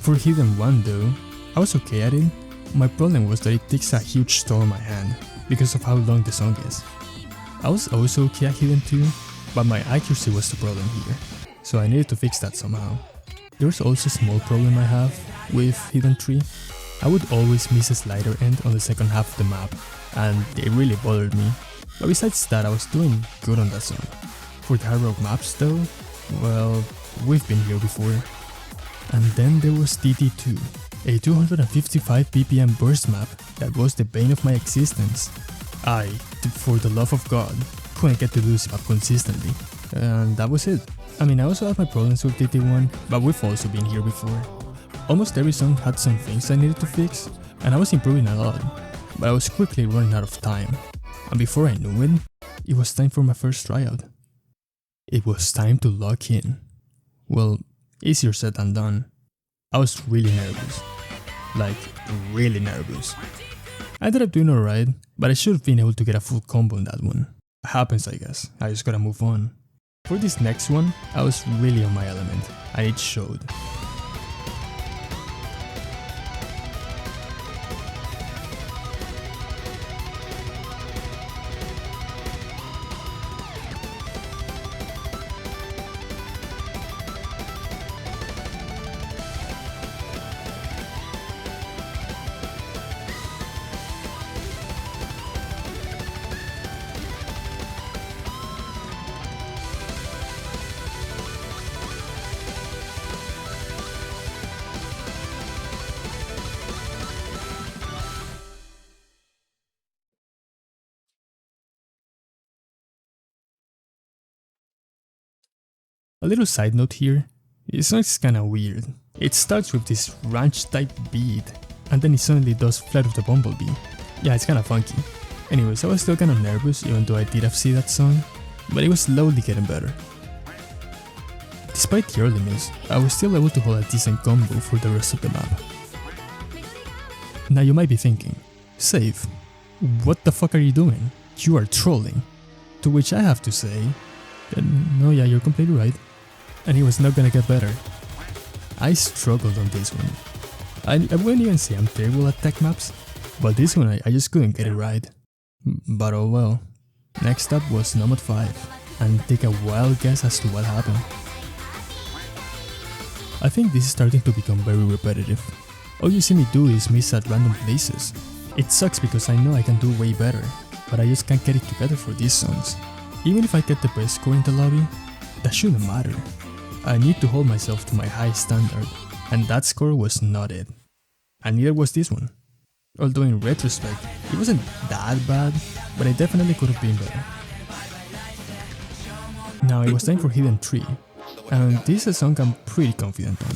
For Hidden 1 though, I was okay at it. My problem was that it takes a huge toll on my hand because of how long the song is. I was also okay at Hidden 2, but my accuracy was the problem here, so I needed to fix that somehow. There's also a small problem I have with Hidden 3. I would always miss a slider end on the second half of the map, and it really bothered me. But besides that, I was doing good on that song. For the Hard Rock maps though, well, we've been here before. And then there was DT2, a 255 ppm burst map that was the bane of my existence. I, for the love of God, couldn't get to do this map consistently. And that was it. I mean, I also have my problems with DT1, but we've also been here before. Almost every song had some things I needed to fix, and I was improving a lot, but I was quickly running out of time. And before I knew it, it was time for my first tryout. It was time to lock in. Well, easier said than done. I was really nervous. Like, really nervous. I ended up doing alright, but I should have been able to get a full combo on that one. Happens, I guess. I just gotta move on. For this next one, I was really on my element, and it showed. A little side note here, this song is kinda weird. It starts with this ranch type beat, and then it suddenly does Flight of the Bumblebee. Yeah, it's kinda funky. Anyways, I was still kinda nervous even though I did FC that song, but it was slowly getting better. Despite the early miss, I was still able to hold a decent combo for the rest of the map. Now you might be thinking, Save, what the fuck are you doing? You are trolling. To which I have to say, that, no, yeah, you're completely right. And it was not gonna get better. I struggled on this one. I wouldn't even say I'm terrible at tech maps, but this one I just couldn't get it right. But oh well. Next up was Nomad 5, and take a wild guess as to what happened. I think this is starting to become very repetitive. All you see me do is miss at random places. It sucks because I know I can do way better, but I just can't get it together for these songs. Even if I get the best score in the lobby, that shouldn't matter. I need to hold myself to my high standard, and that score was not it. And neither was this one. Although in retrospect, it wasn't that bad, but it definitely could have been better. Now it was time for Hidden Tree, and this is a song I'm pretty confident on.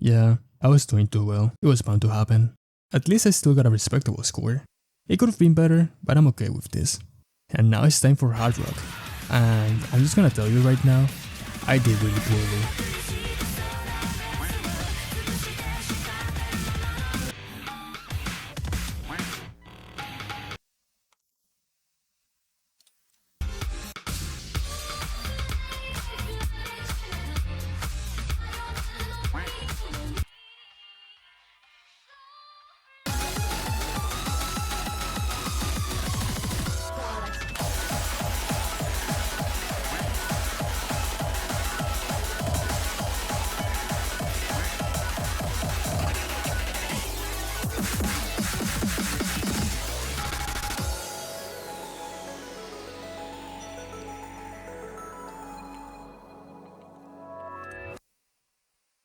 Yeah, I was doing too well. It was bound to happen. At least I still got a respectable score. It could have been better, but I'm okay with this. And now it's time for Hard Rock. And I'm just gonna tell you right now, I did really poorly.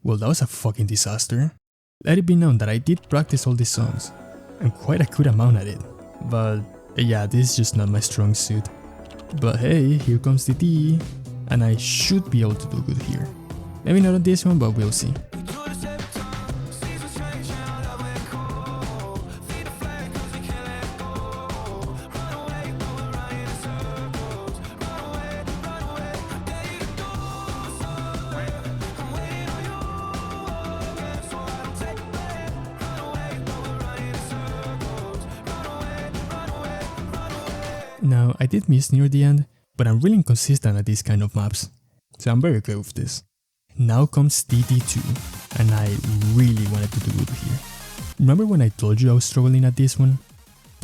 Well, that was a fucking disaster. Let it be known that I did practice all these songs, and quite a good amount at it. But yeah, this is just not my strong suit. But hey, here comes the D, and I should be able to do good here. Maybe not on this one, but we'll see. Now, I did miss near the end, but I'm really inconsistent at these kind of maps, so I'm very okay with this. Now comes DD2, and I really wanted to do good here. Remember when I told you I was struggling at this one?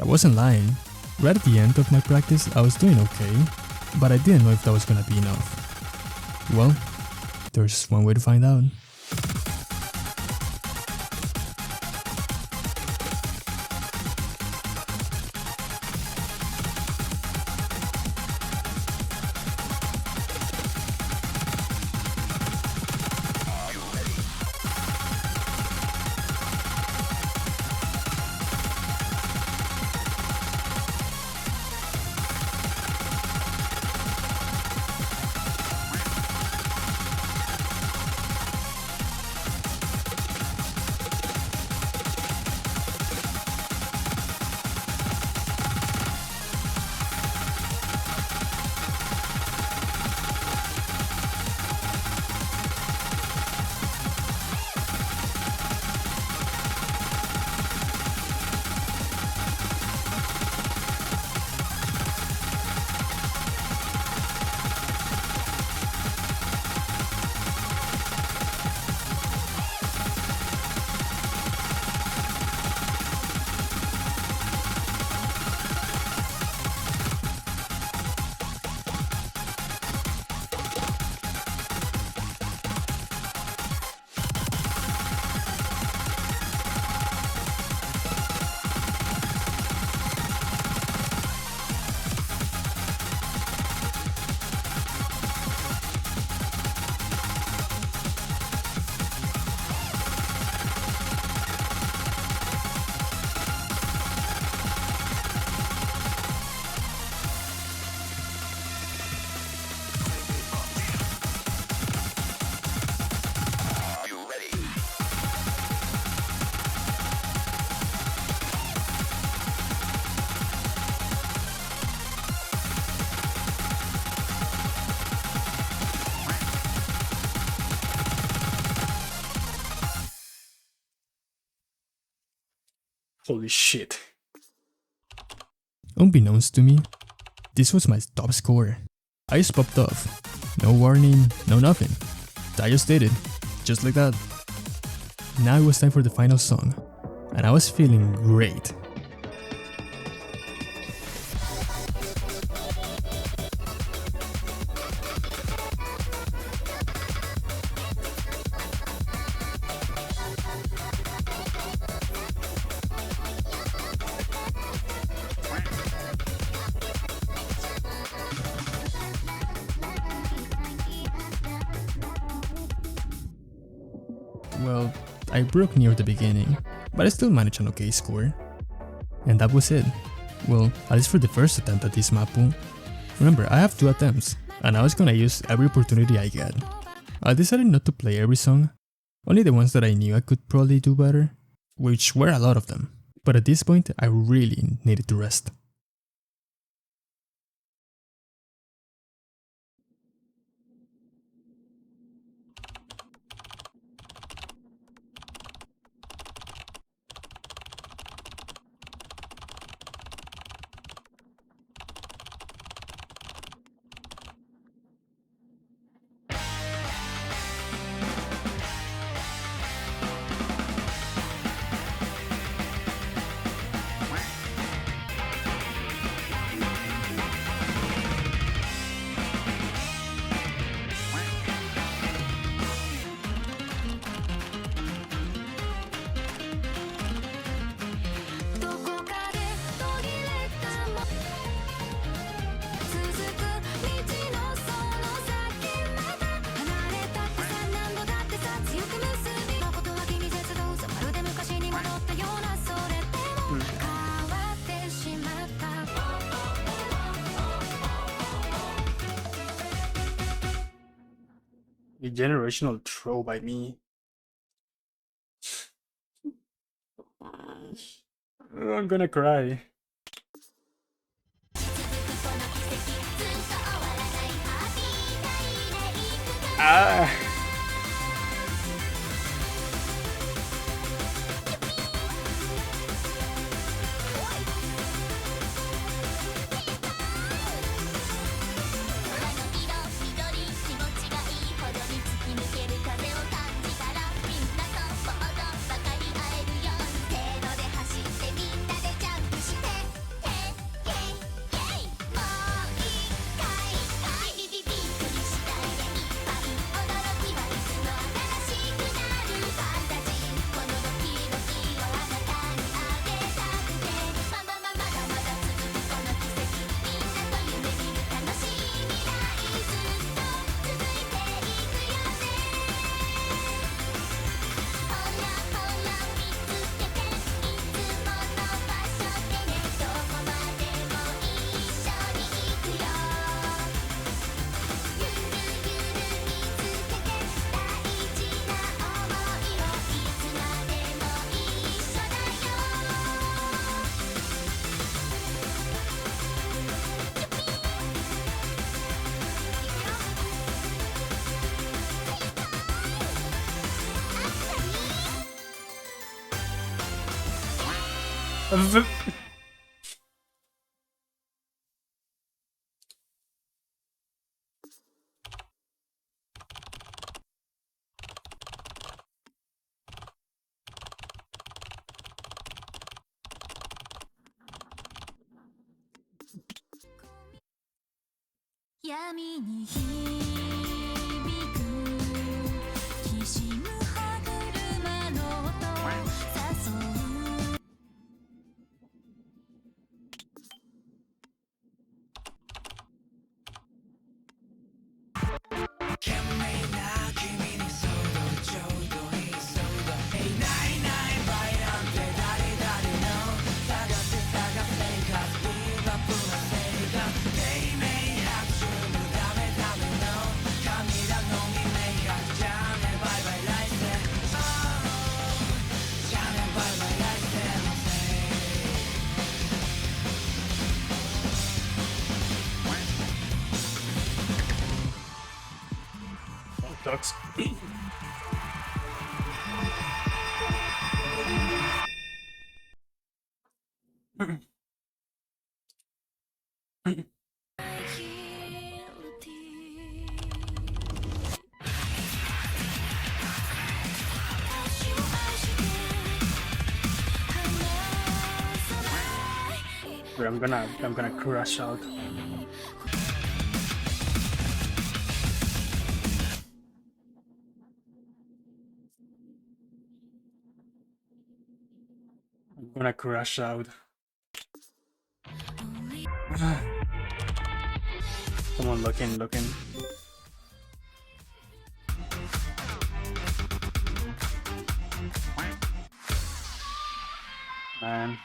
I wasn't lying. Right at the end of my practice, I was doing okay, but I didn't know if that was gonna be enough. Well, there's one way to find out. Holy shit. Unbeknownst to me, this was my top score. I just popped off. No warning, no nothing. I just did it. Just like that. Now it was time for the final song, and I was feeling great. Well, I broke near the beginning, but I still managed an okay score. And that was it. Well, at least for the first attempt at this mapu. Remember, I have 2 attempts, and I was gonna use every opportunity I get. I decided not to play every song, only the ones that I knew I could probably do better, which were a lot of them. But at this point, I really needed to rest. A generational throw by me. I'm gonna cry. Ah. Sucks. But I'm gonna crash out. I'm gonna crash out. Come on, look in. Man.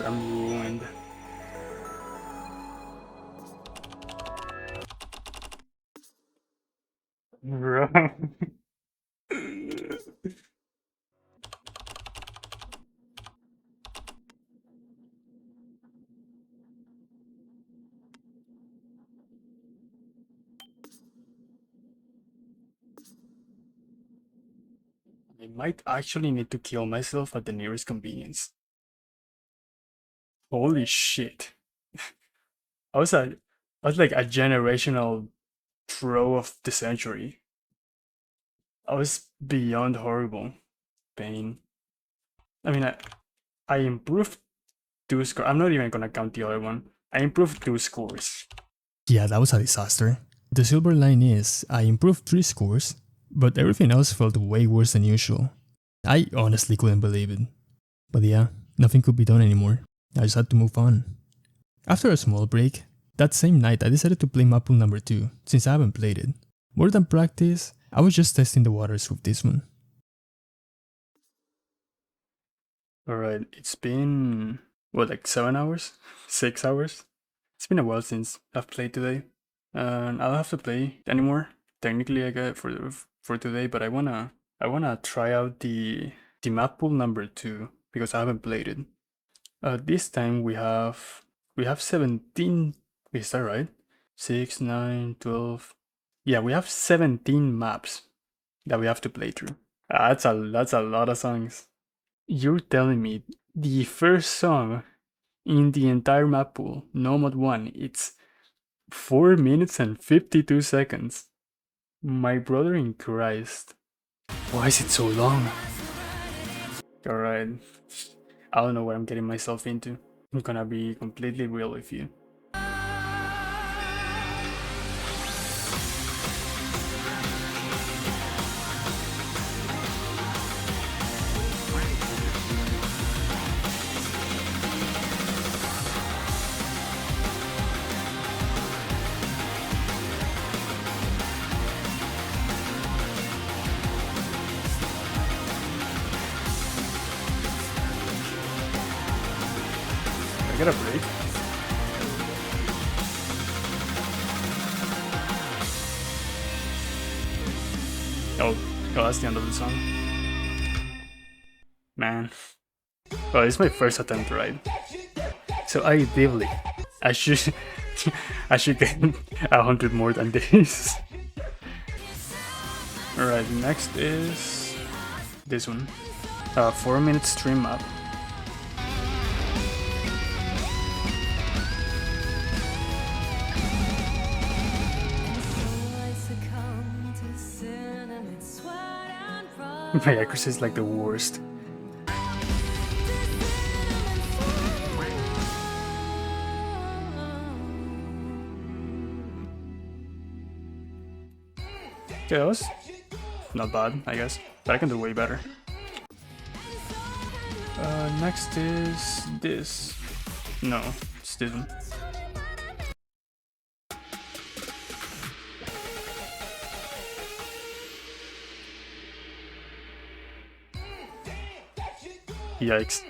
I'm ruined. Bro. I might actually need to kill myself at the nearest convenience. Holy shit. I was like a generational throw of the century. I was beyond horrible. Pain. I mean, I improved 2 scores. I'm not even gonna count the other one. I improved 2 scores. Yeah, that was a disaster. The silver line is, I improved 3 scores, but everything else felt way worse than usual. I honestly couldn't believe it. But yeah, nothing could be done anymore. I just had to move on. After a small break, that same night I decided to play map pool number 2, since I haven't played it. More than practice, I was just testing the waters with this one. Alright, it's been, what, like 7 hours? 6 hours? It's been a while since I've played today. And I don't have to play anymore, technically I got for today, but I wanna try out the map pool number 2, because I haven't played it. This time we have 17, is that right? 6, 9, 12. Yeah, we have 17 maps that we have to play through. That's a lot of songs. You're telling me the first song in the entire map pool, no mod 1, it's 4 minutes and 52 seconds. My brother in Christ. Why is it so long? Alright. I don't know what I'm getting myself into. I'm gonna be completely real with you. Get a break. Oh, that's the end of the song. Man. Well, it's my first attempt, right? So ideally, I should get 100 more than this. Alright, next is this one. 4-minute stream map. My accuracy is like the worst. Okay, that was not bad, I guess, but I can do way better. Next is this. No, it's this one. Yikes.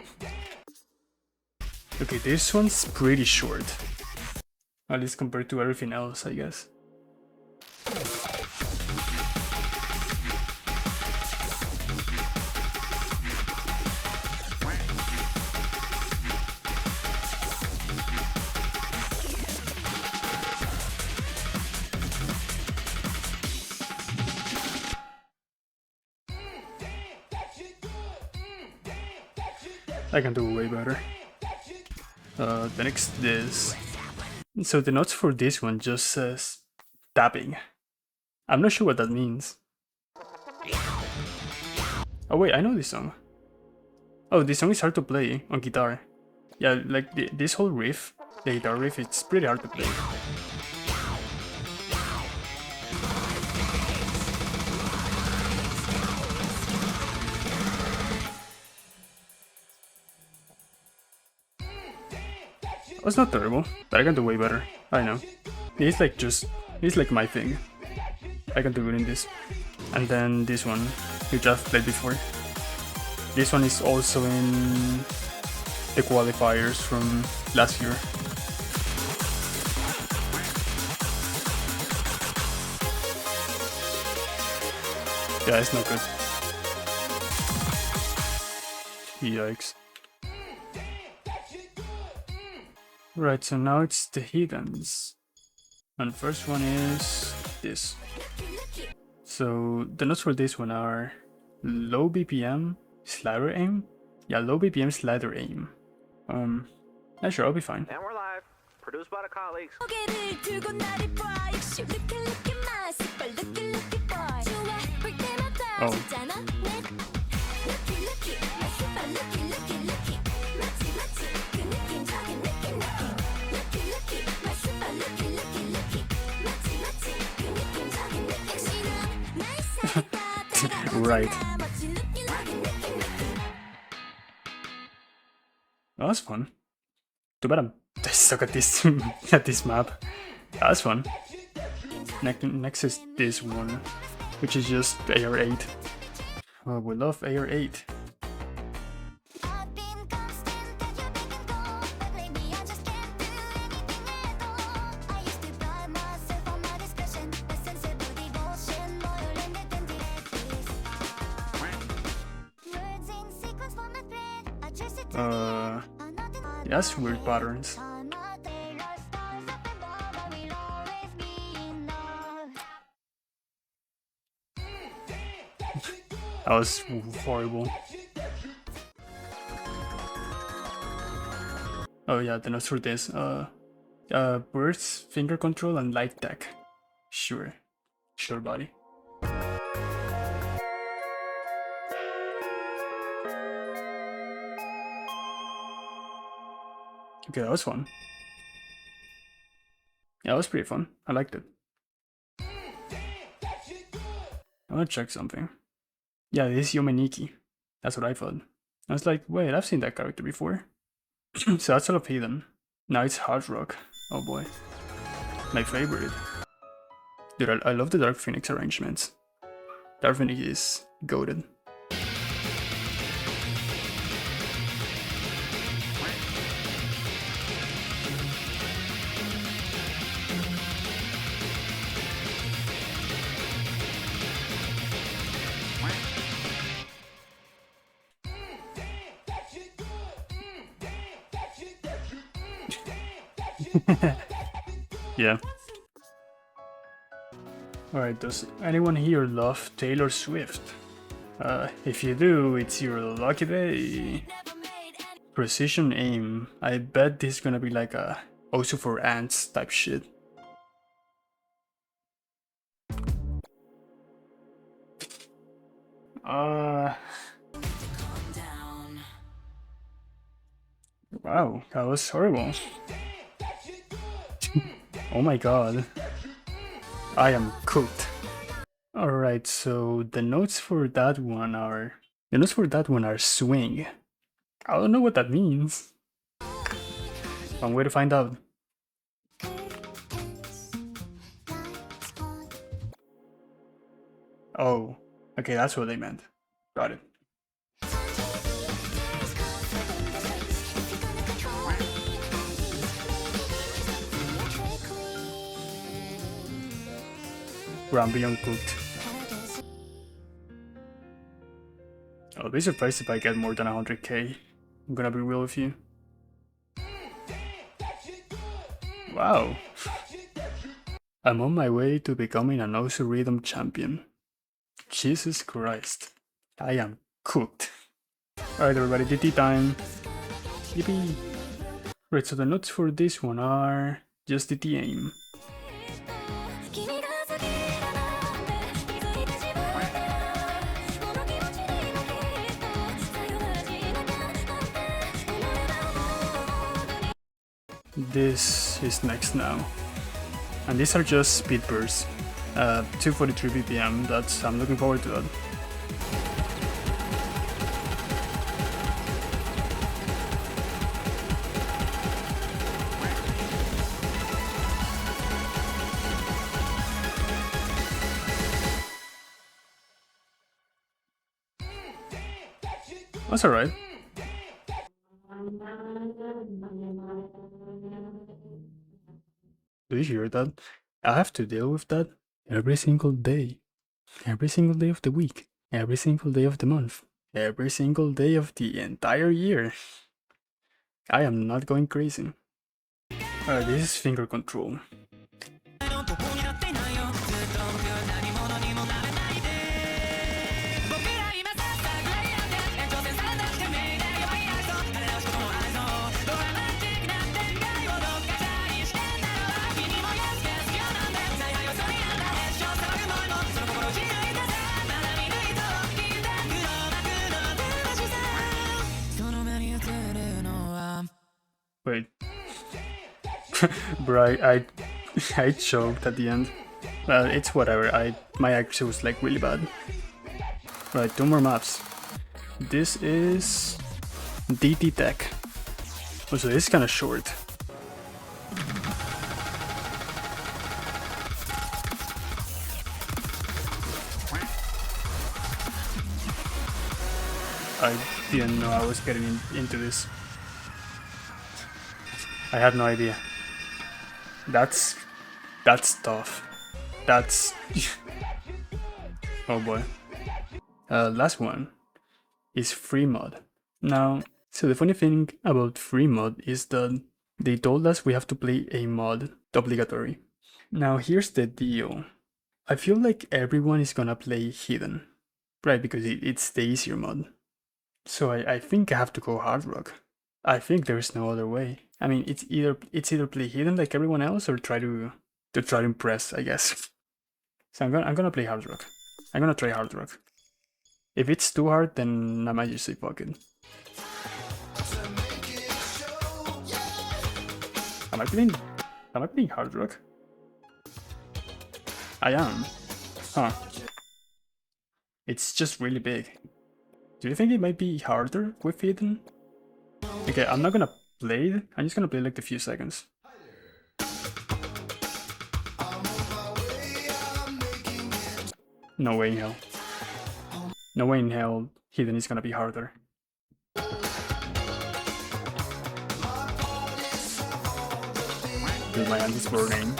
Okay, this one's pretty short. At least compared to everything else, I guess. I can do way better. The next is... So the notes for this one just says tapping. I'm not sure what that means. Oh wait, I know this song. Oh, this song is hard to play on guitar. Yeah, like this whole riff, the guitar riff, it's pretty hard to play. Oh, it's not terrible, but I can do way better. I know. It's like my thing. I can do good in this. And then this one, which I've played before. This one is also in the qualifiers from last year. Yeah, it's not good. Yikes. Right, so now it's the heathens. And first one is this. So the notes for this one are low BPM, slider aim. Yeah, low BPM, slider aim. Yeah, sure, I'll be fine. And we're live. Produced by the colleagues. Oh. Right. Oh, that's fun. Too bad I suck at this at this map. That's fun. Next is this one, which is just AR8. Oh, we love AR8. That's weird patterns. That was horrible. Oh yeah, the notes for this. Burst, finger control, and light tech. Sure. Sure, buddy. Okay, that was fun. Yeah, that was pretty fun. I liked it. I want to check something. Yeah, this is Yomeniki. That's what I thought. I was like, wait, I've seen that character before. So that's all of Heathen. Now it's Hard Rock. Oh boy. My favorite. Dude, I love the Dark Phoenix arrangements. Dark Phoenix is goated. Yeah. Alright, does anyone here love Taylor Swift? If you do, it's your lucky day. Precision aim. I bet this is gonna be like a also for ants type shit. Wow, that was horrible. Oh my god. I am cooked. Alright, so the notes for that one are swing. I don't know what that means. One way to find out. Oh, okay, that's what they meant. Got it. where I'm beyond cooked. I'll be surprised if I get more than 100k. I'm gonna be real with you. Wow. I'm on my way to becoming an Osu Rhythm champion. Jesus Christ. I am cooked. Alright everybody, DT time. Yippee. Right, so the notes for this one are just DT aim. This is next now. And these are just speed bursts. 243 BPM, I'm looking forward to that. That's alright. Do you hear that? I have to deal with that every single day. Every single day of the week. Every single day of the month. Every single day of the entire year. I am not going crazy. Alright, this is finger control. Wait. Bro, I choked at the end. Well, it's whatever. My accuracy was like really bad. Right, 2 more maps. This is DT Tech. Oh, so this is kind of short. I didn't know I was getting into this. I had no idea. That's tough. That's oh boy. Last one is free mod. Now, so the funny thing about free mod is that they told us we have to play a mod, obligatory. Now here's the deal. I feel like everyone is gonna play Hidden, right? Because it's the easier mod. So I think I have to go Hard Rock. I think there's no other way. I mean, it's either play Hidden like everyone else or try to impress, I guess. So I'm gonna play Hard Rock. I'm gonna try Hard Rock. If it's too hard, then I might just say fuck it. Am I playing Hard Rock? I am. Huh. It's just really big. Do you think it might be harder with Hidden? Okay, I'm not gonna play it. I'm just gonna play like a few seconds. No way in hell. No way in hell Hidden is gonna be harder. Dude, my hand is burning.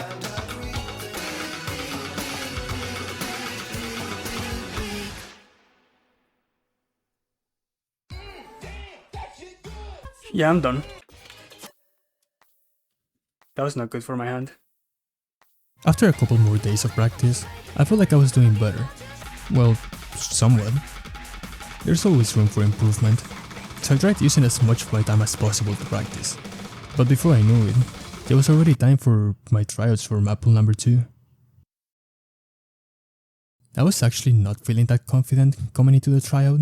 Yeah, I'm done. That was not good for my hand. After a couple more days of practice, I felt like I was doing better. Well, somewhat. There's always room for improvement, so I tried using as much of my time as possible to practice. But before I knew it, it was already time for my tryouts for map pool number 2. I was actually not feeling that confident coming into the tryout.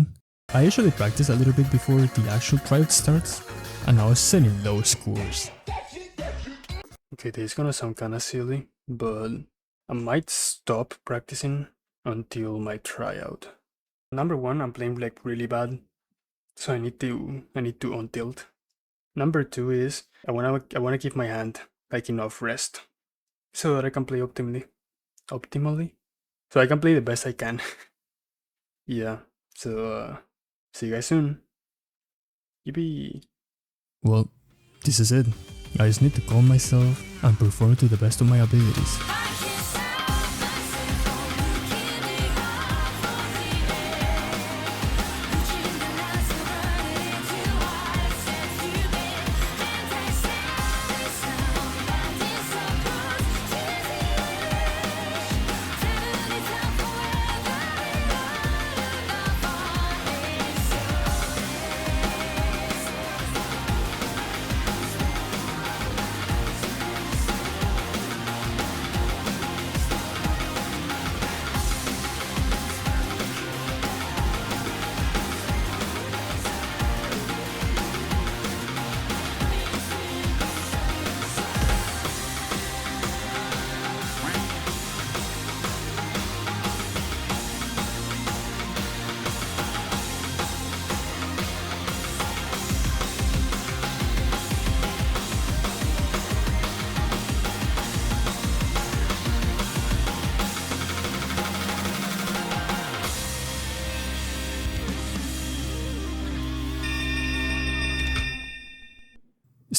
I usually practice a little bit before the actual tryout starts, and I was setting low scores. Okay, this is gonna sound kinda silly, but I might stop practicing until my tryout. Number 1, I'm playing like really bad, so I need to untilt. Number 2 is I wanna give my hand like enough rest so that I can play optimally, so I can play the best I can. Yeah, so see you guys soon. Yippee! Well, this is it. I just need to calm myself and perform to the best of my abilities.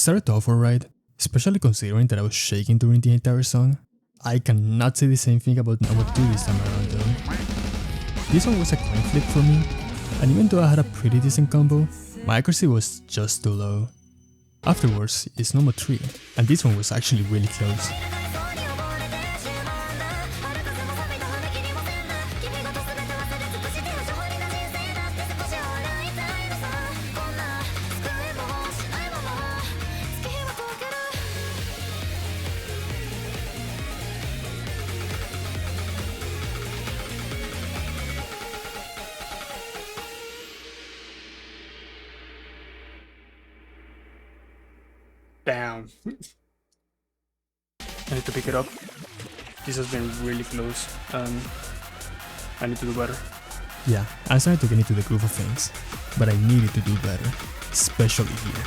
started off alright, especially considering that I was shaking during the entire song. I cannot say the same thing about Number 2 this time around though. This one was a coin flip for me, and even though I had a pretty decent combo, my accuracy was just too low. Afterwards is Number 3, and this one was actually really close. Damn. I need to pick it up. This has been really close. I need to do better. Yeah, I started to get into the groove of things, but I needed to do better, especially here.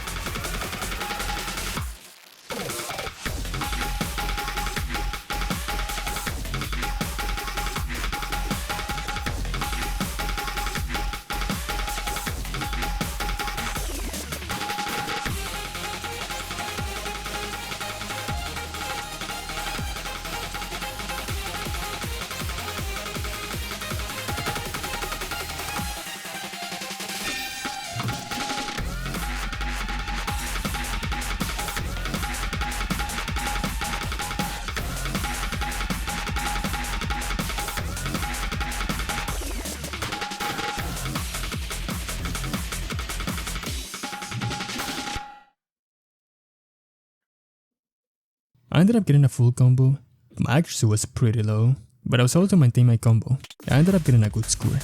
I ended up getting a full combo. My accuracy was pretty low, but I was able to maintain my combo. I ended up getting a good score.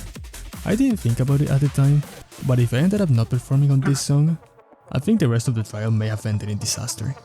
I didn't think about it at the time, but if I ended up not performing on this song, I think the rest of the trial may have ended in disaster.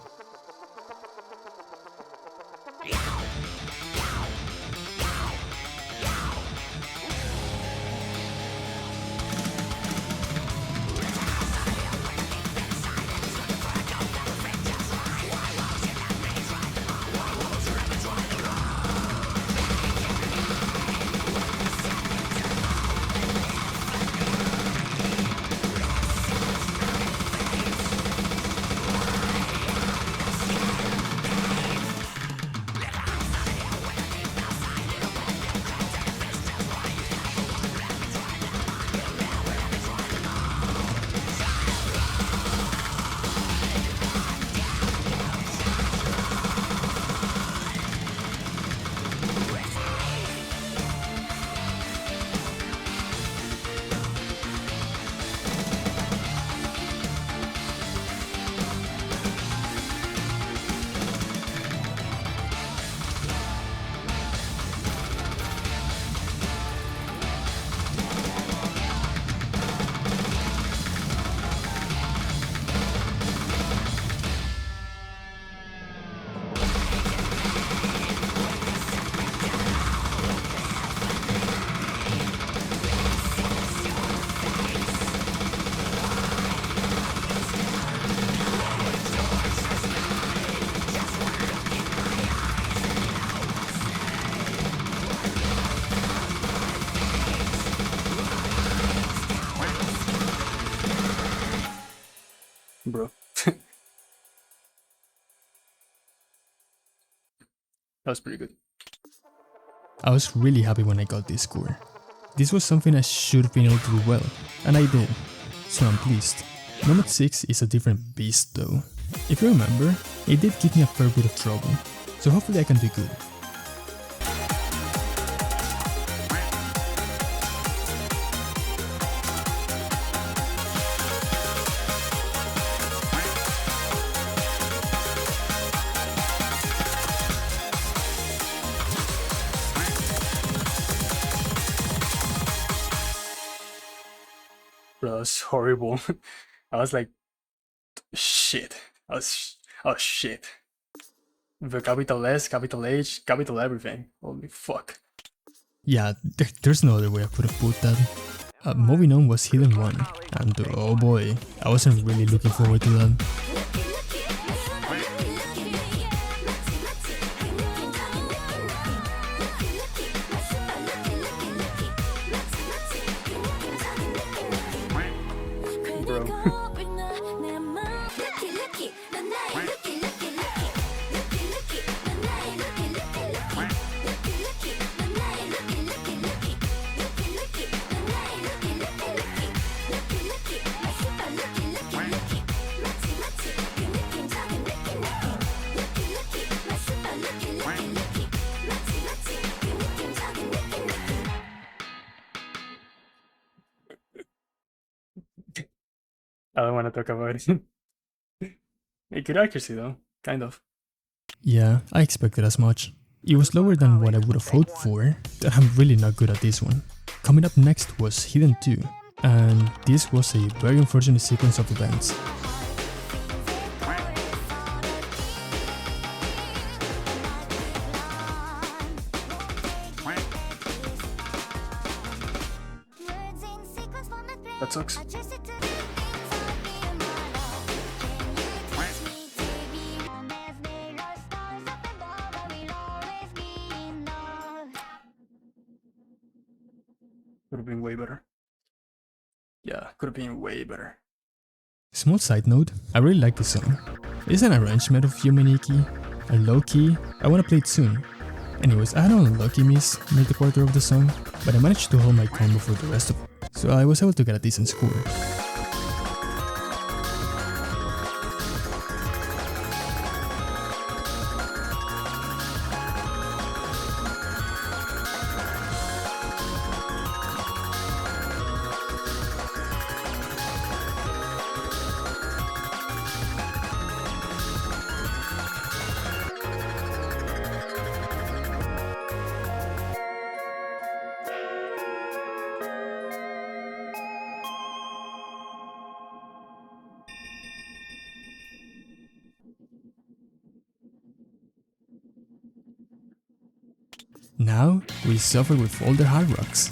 Bro. That was pretty good. I was really happy when I got this score. This was something I should have been able to do well, and I did, so I'm pleased. Nomad 6 is a different beast though. If you remember, it did give me a fair bit of trouble, so hopefully I can do good. Bro, that was horrible. I was like, shit. Oh shit. The capital S, capital H, capital everything. Holy fuck. Yeah, there's no other way I could have put that. Moving on was Hidden One, and oh boy, I wasn't really looking forward to that. Bro. I don't want to talk about it. Good accuracy though, kind of. Yeah, I expected as much. It was lower than what I would have hoped for, but I'm really not good at this one. Coming up next was Hidden 2, and this was a very unfortunate sequence of events. That sucks. Could have been way better. Yeah, could have been way better. Small side note, I really like this song. It's an arrangement of Yumeniki, and low-key, I wanna play it soon. Anyways, I had an unlucky miss near the quarter of the song, but I managed to hold my combo for the rest of it, so I was able to get a decent score. Now, we suffer with all the hard rocks.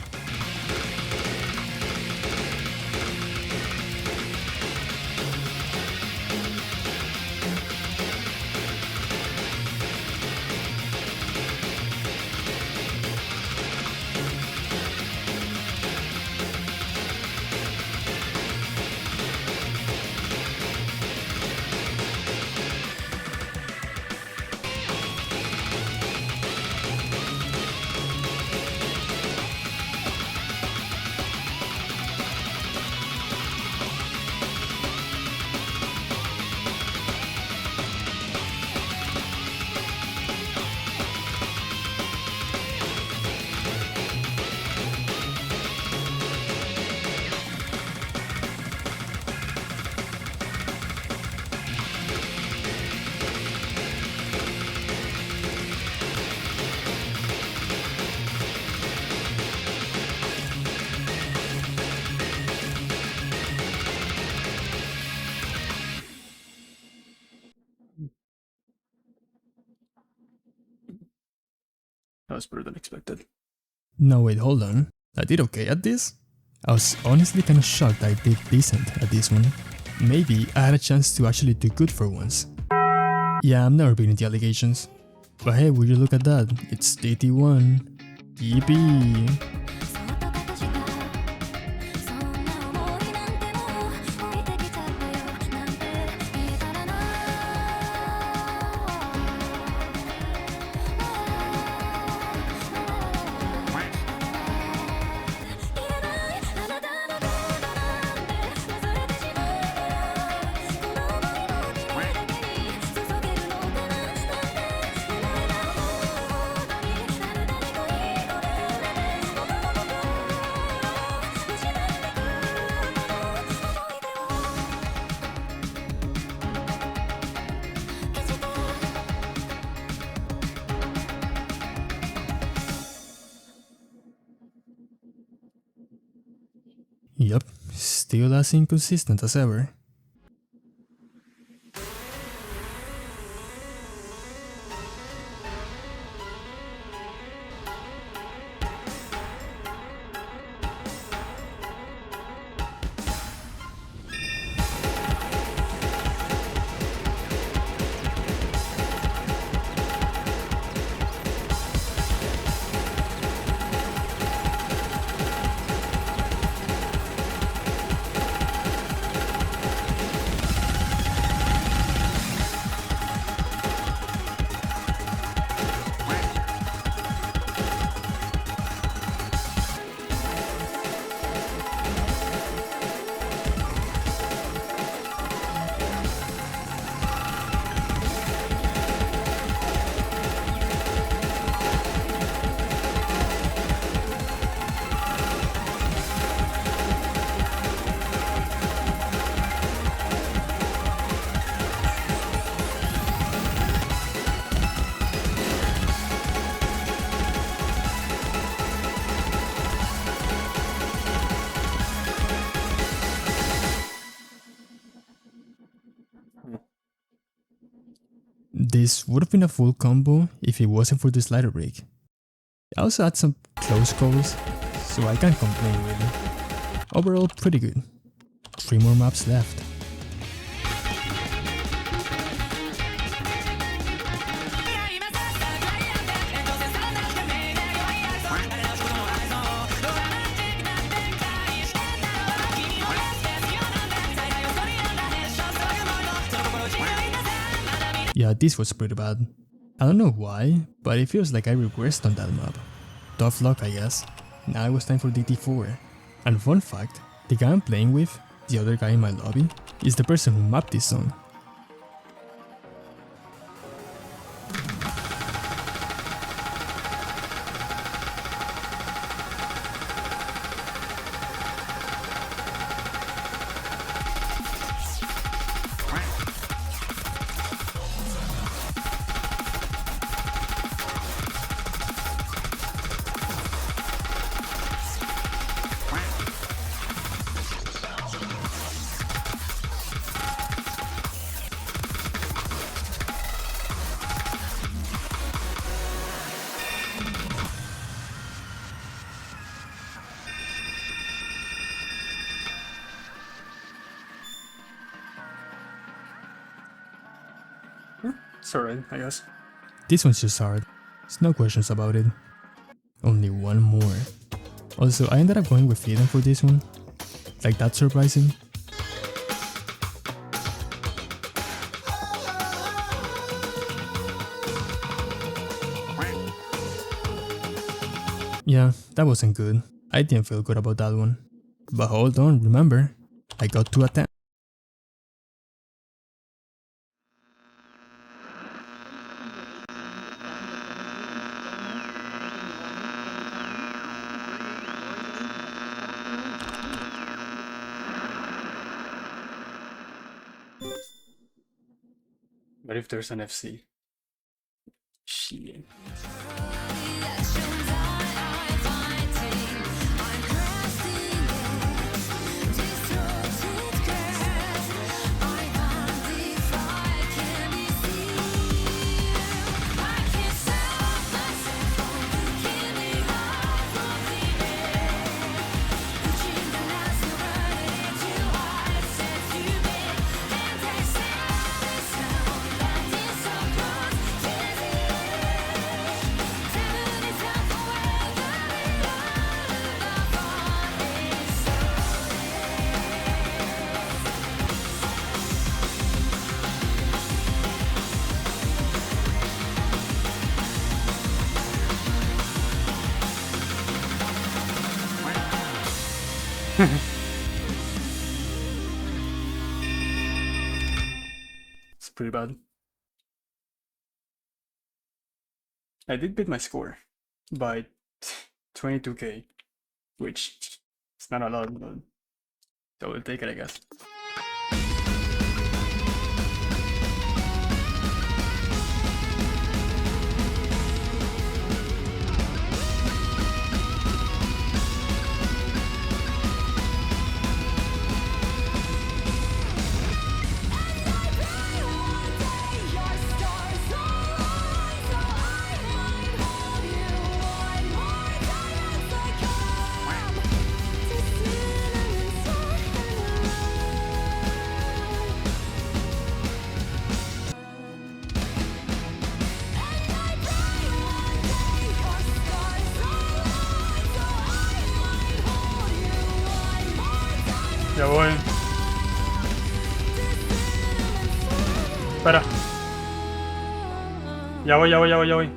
That was better than expected. No wait, hold on. I did okay at this? I was honestly kinda shocked I did decent at this one. Maybe I had a chance to actually do good for once. Yeah, I'm never beating the allegations. But hey, would you look at that? It's DT1. Yippee! Yup, still as inconsistent as ever. This would have been a full combo if it wasn't for the slider break. I also had some close calls, so I can't complain really. Overall, pretty good. 3 more maps left. Yeah, this was pretty bad. I don't know why, but it feels like I regressed on that map. Tough luck, I guess. Now it was time for DT4. And fun fact, the guy I'm playing with, the other guy in my lobby, is the person who mapped this song. It's alright, I guess. This one's just hard. There's no questions about it. Only one more. Also, I ended up going with Eden for this one. Like, that's surprising. Yeah, that wasn't good. I didn't feel good about that one. But hold on, remember, I got 2 attempts. What if there's an FC? Shit. It's pretty bad. I did beat my score by 22k, which is not a lot, but I will take it, I guess. Ya voy. Espera. Ya voy, ya voy, ya voy, ya voy.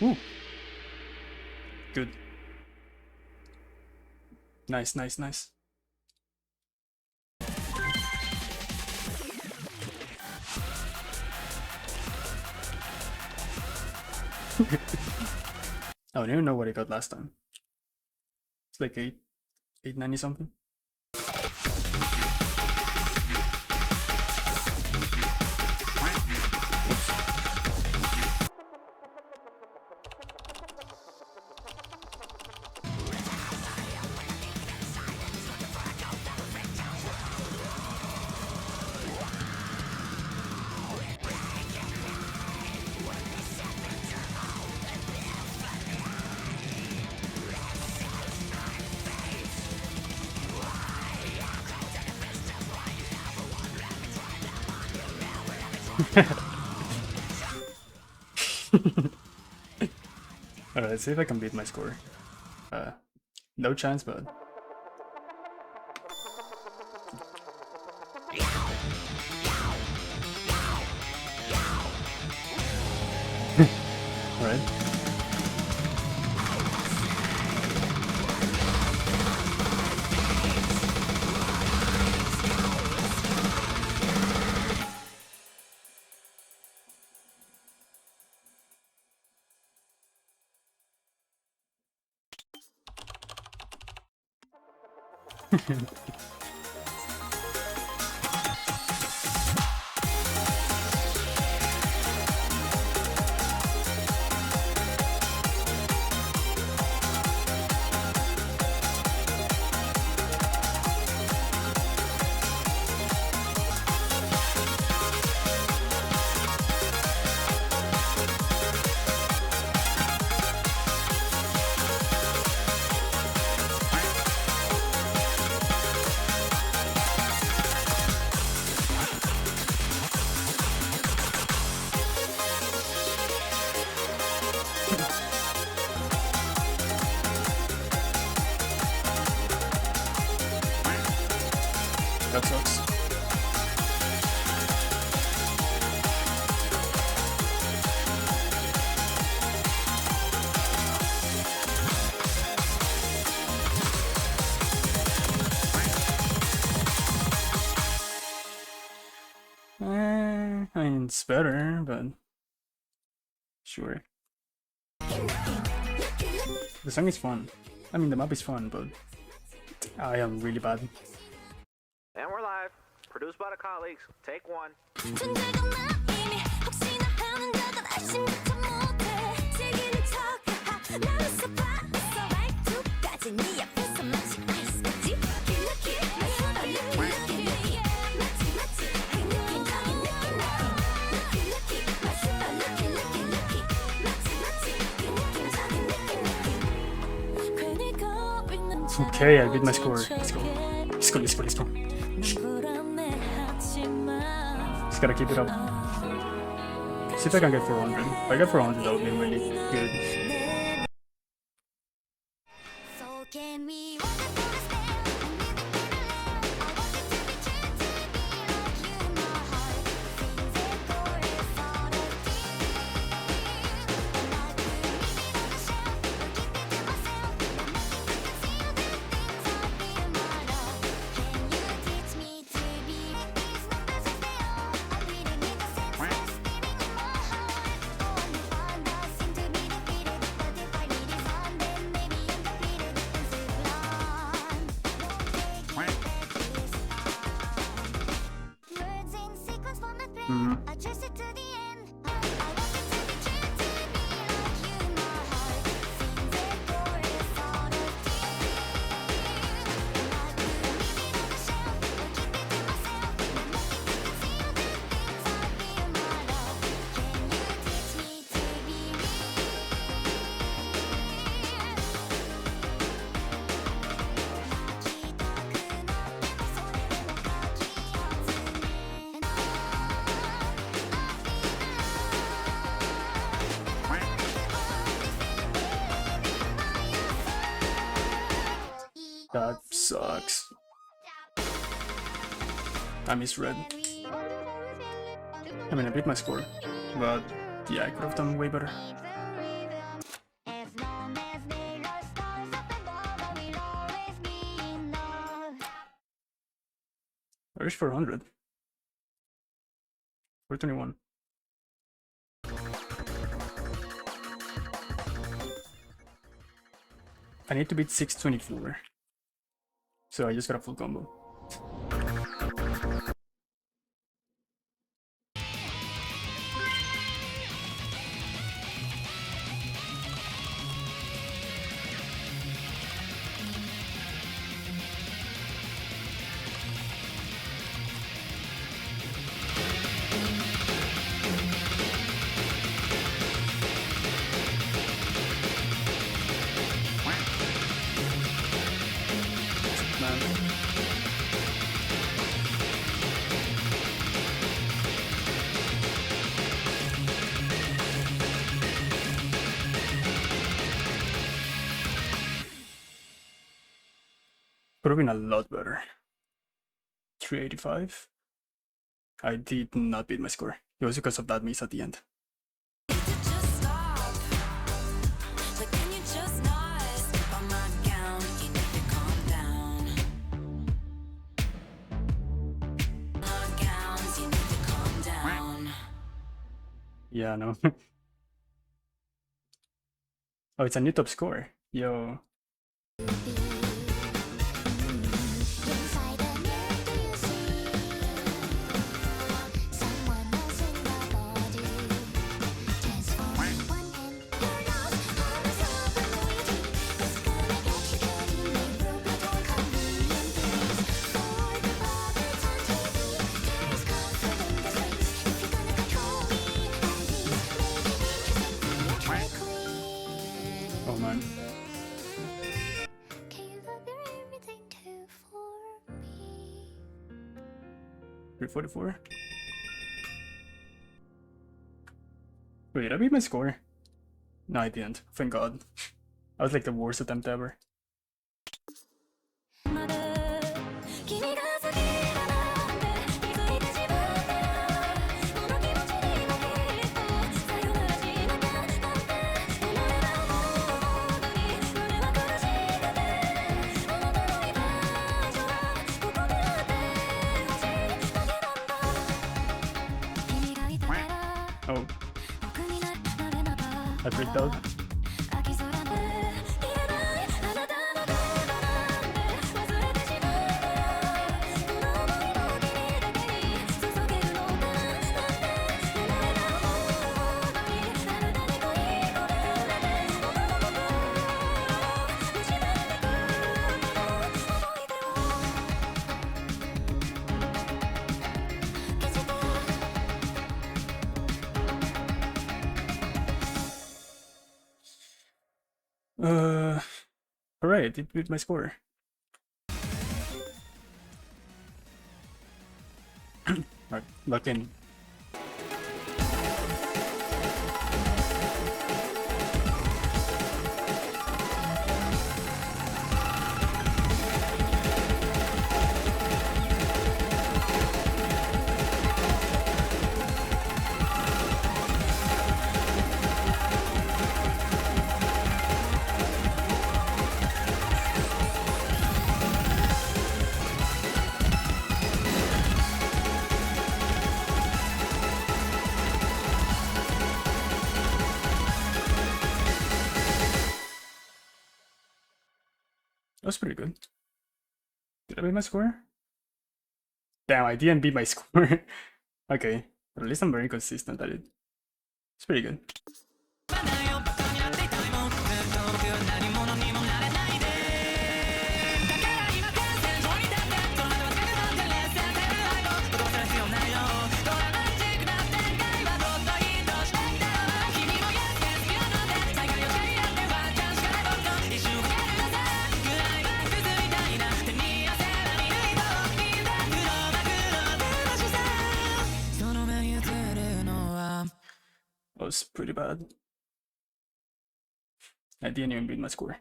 Ooh. Good. Nice, nice, nice. I don't even know what I got last time. It's like 890 something. Alright, let's see if I can beat my score. No chance, but... Alright. That sucks. I mean, it's better, but sure. The song is fun. I mean, the map is fun, but I am really bad. And we're live. Produced by the colleagues. Take one. Okay, I beat my score. Let's go. Let's go, let's go, let's go. Just gotta keep it up. See if I can get 400. If I get 400, that would be really good. That sucks. I misread. I mean, I beat my score, but yeah, I could have done way better. Where's 400? 421. I need to beat 624. So I just got a full combo. Could have been a lot better. 385. I did not beat my score. It was because of that miss at the end. Yeah, no. Oh, it's a new top score. Yo. Oh man. 344. Wait, did I beat my score? No, I didn't. Thank God. I was like the worst attempt ever. Oh. I freaked out. Alright, I did beat my score. Alright, lock in. That was pretty good. Did I beat my score? Damn, I didn't beat my score. Okay, but at least I'm very consistent at it. It's pretty good. That was pretty bad. I didn't even beat my score.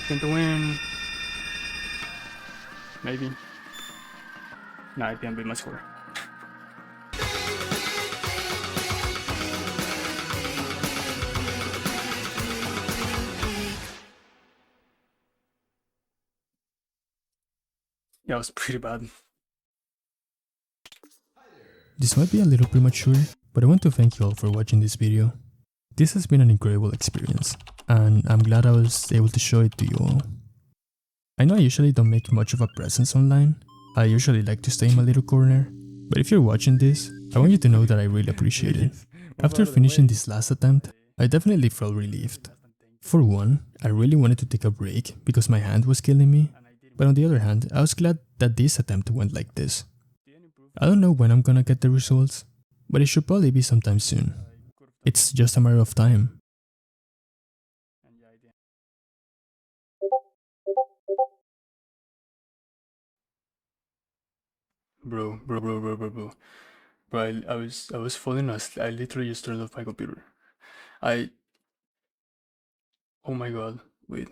Spin to win. Maybe. Nah, it can't be my score. Yeah, it was pretty bad. This might be a little premature, but I want to thank you all for watching this video. This has been an incredible experience, and I'm glad I was able to show it to you all. I know I usually don't make much of a presence online. I usually like to stay in my little corner, but if you're watching this, I want you to know that I really appreciate it. After finishing this last attempt, I definitely felt relieved. For one, I really wanted to take a break because my hand was killing me, but on the other hand, I was glad that this attempt went like this. I don't know when I'm gonna get the results, but it should probably be sometime soon. It's just a matter of time. Bro. Bro, I was falling asleep. I literally just turned off my computer. Oh my god, wait.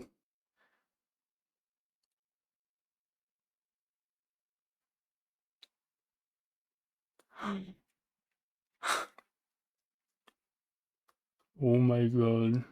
Oh my god.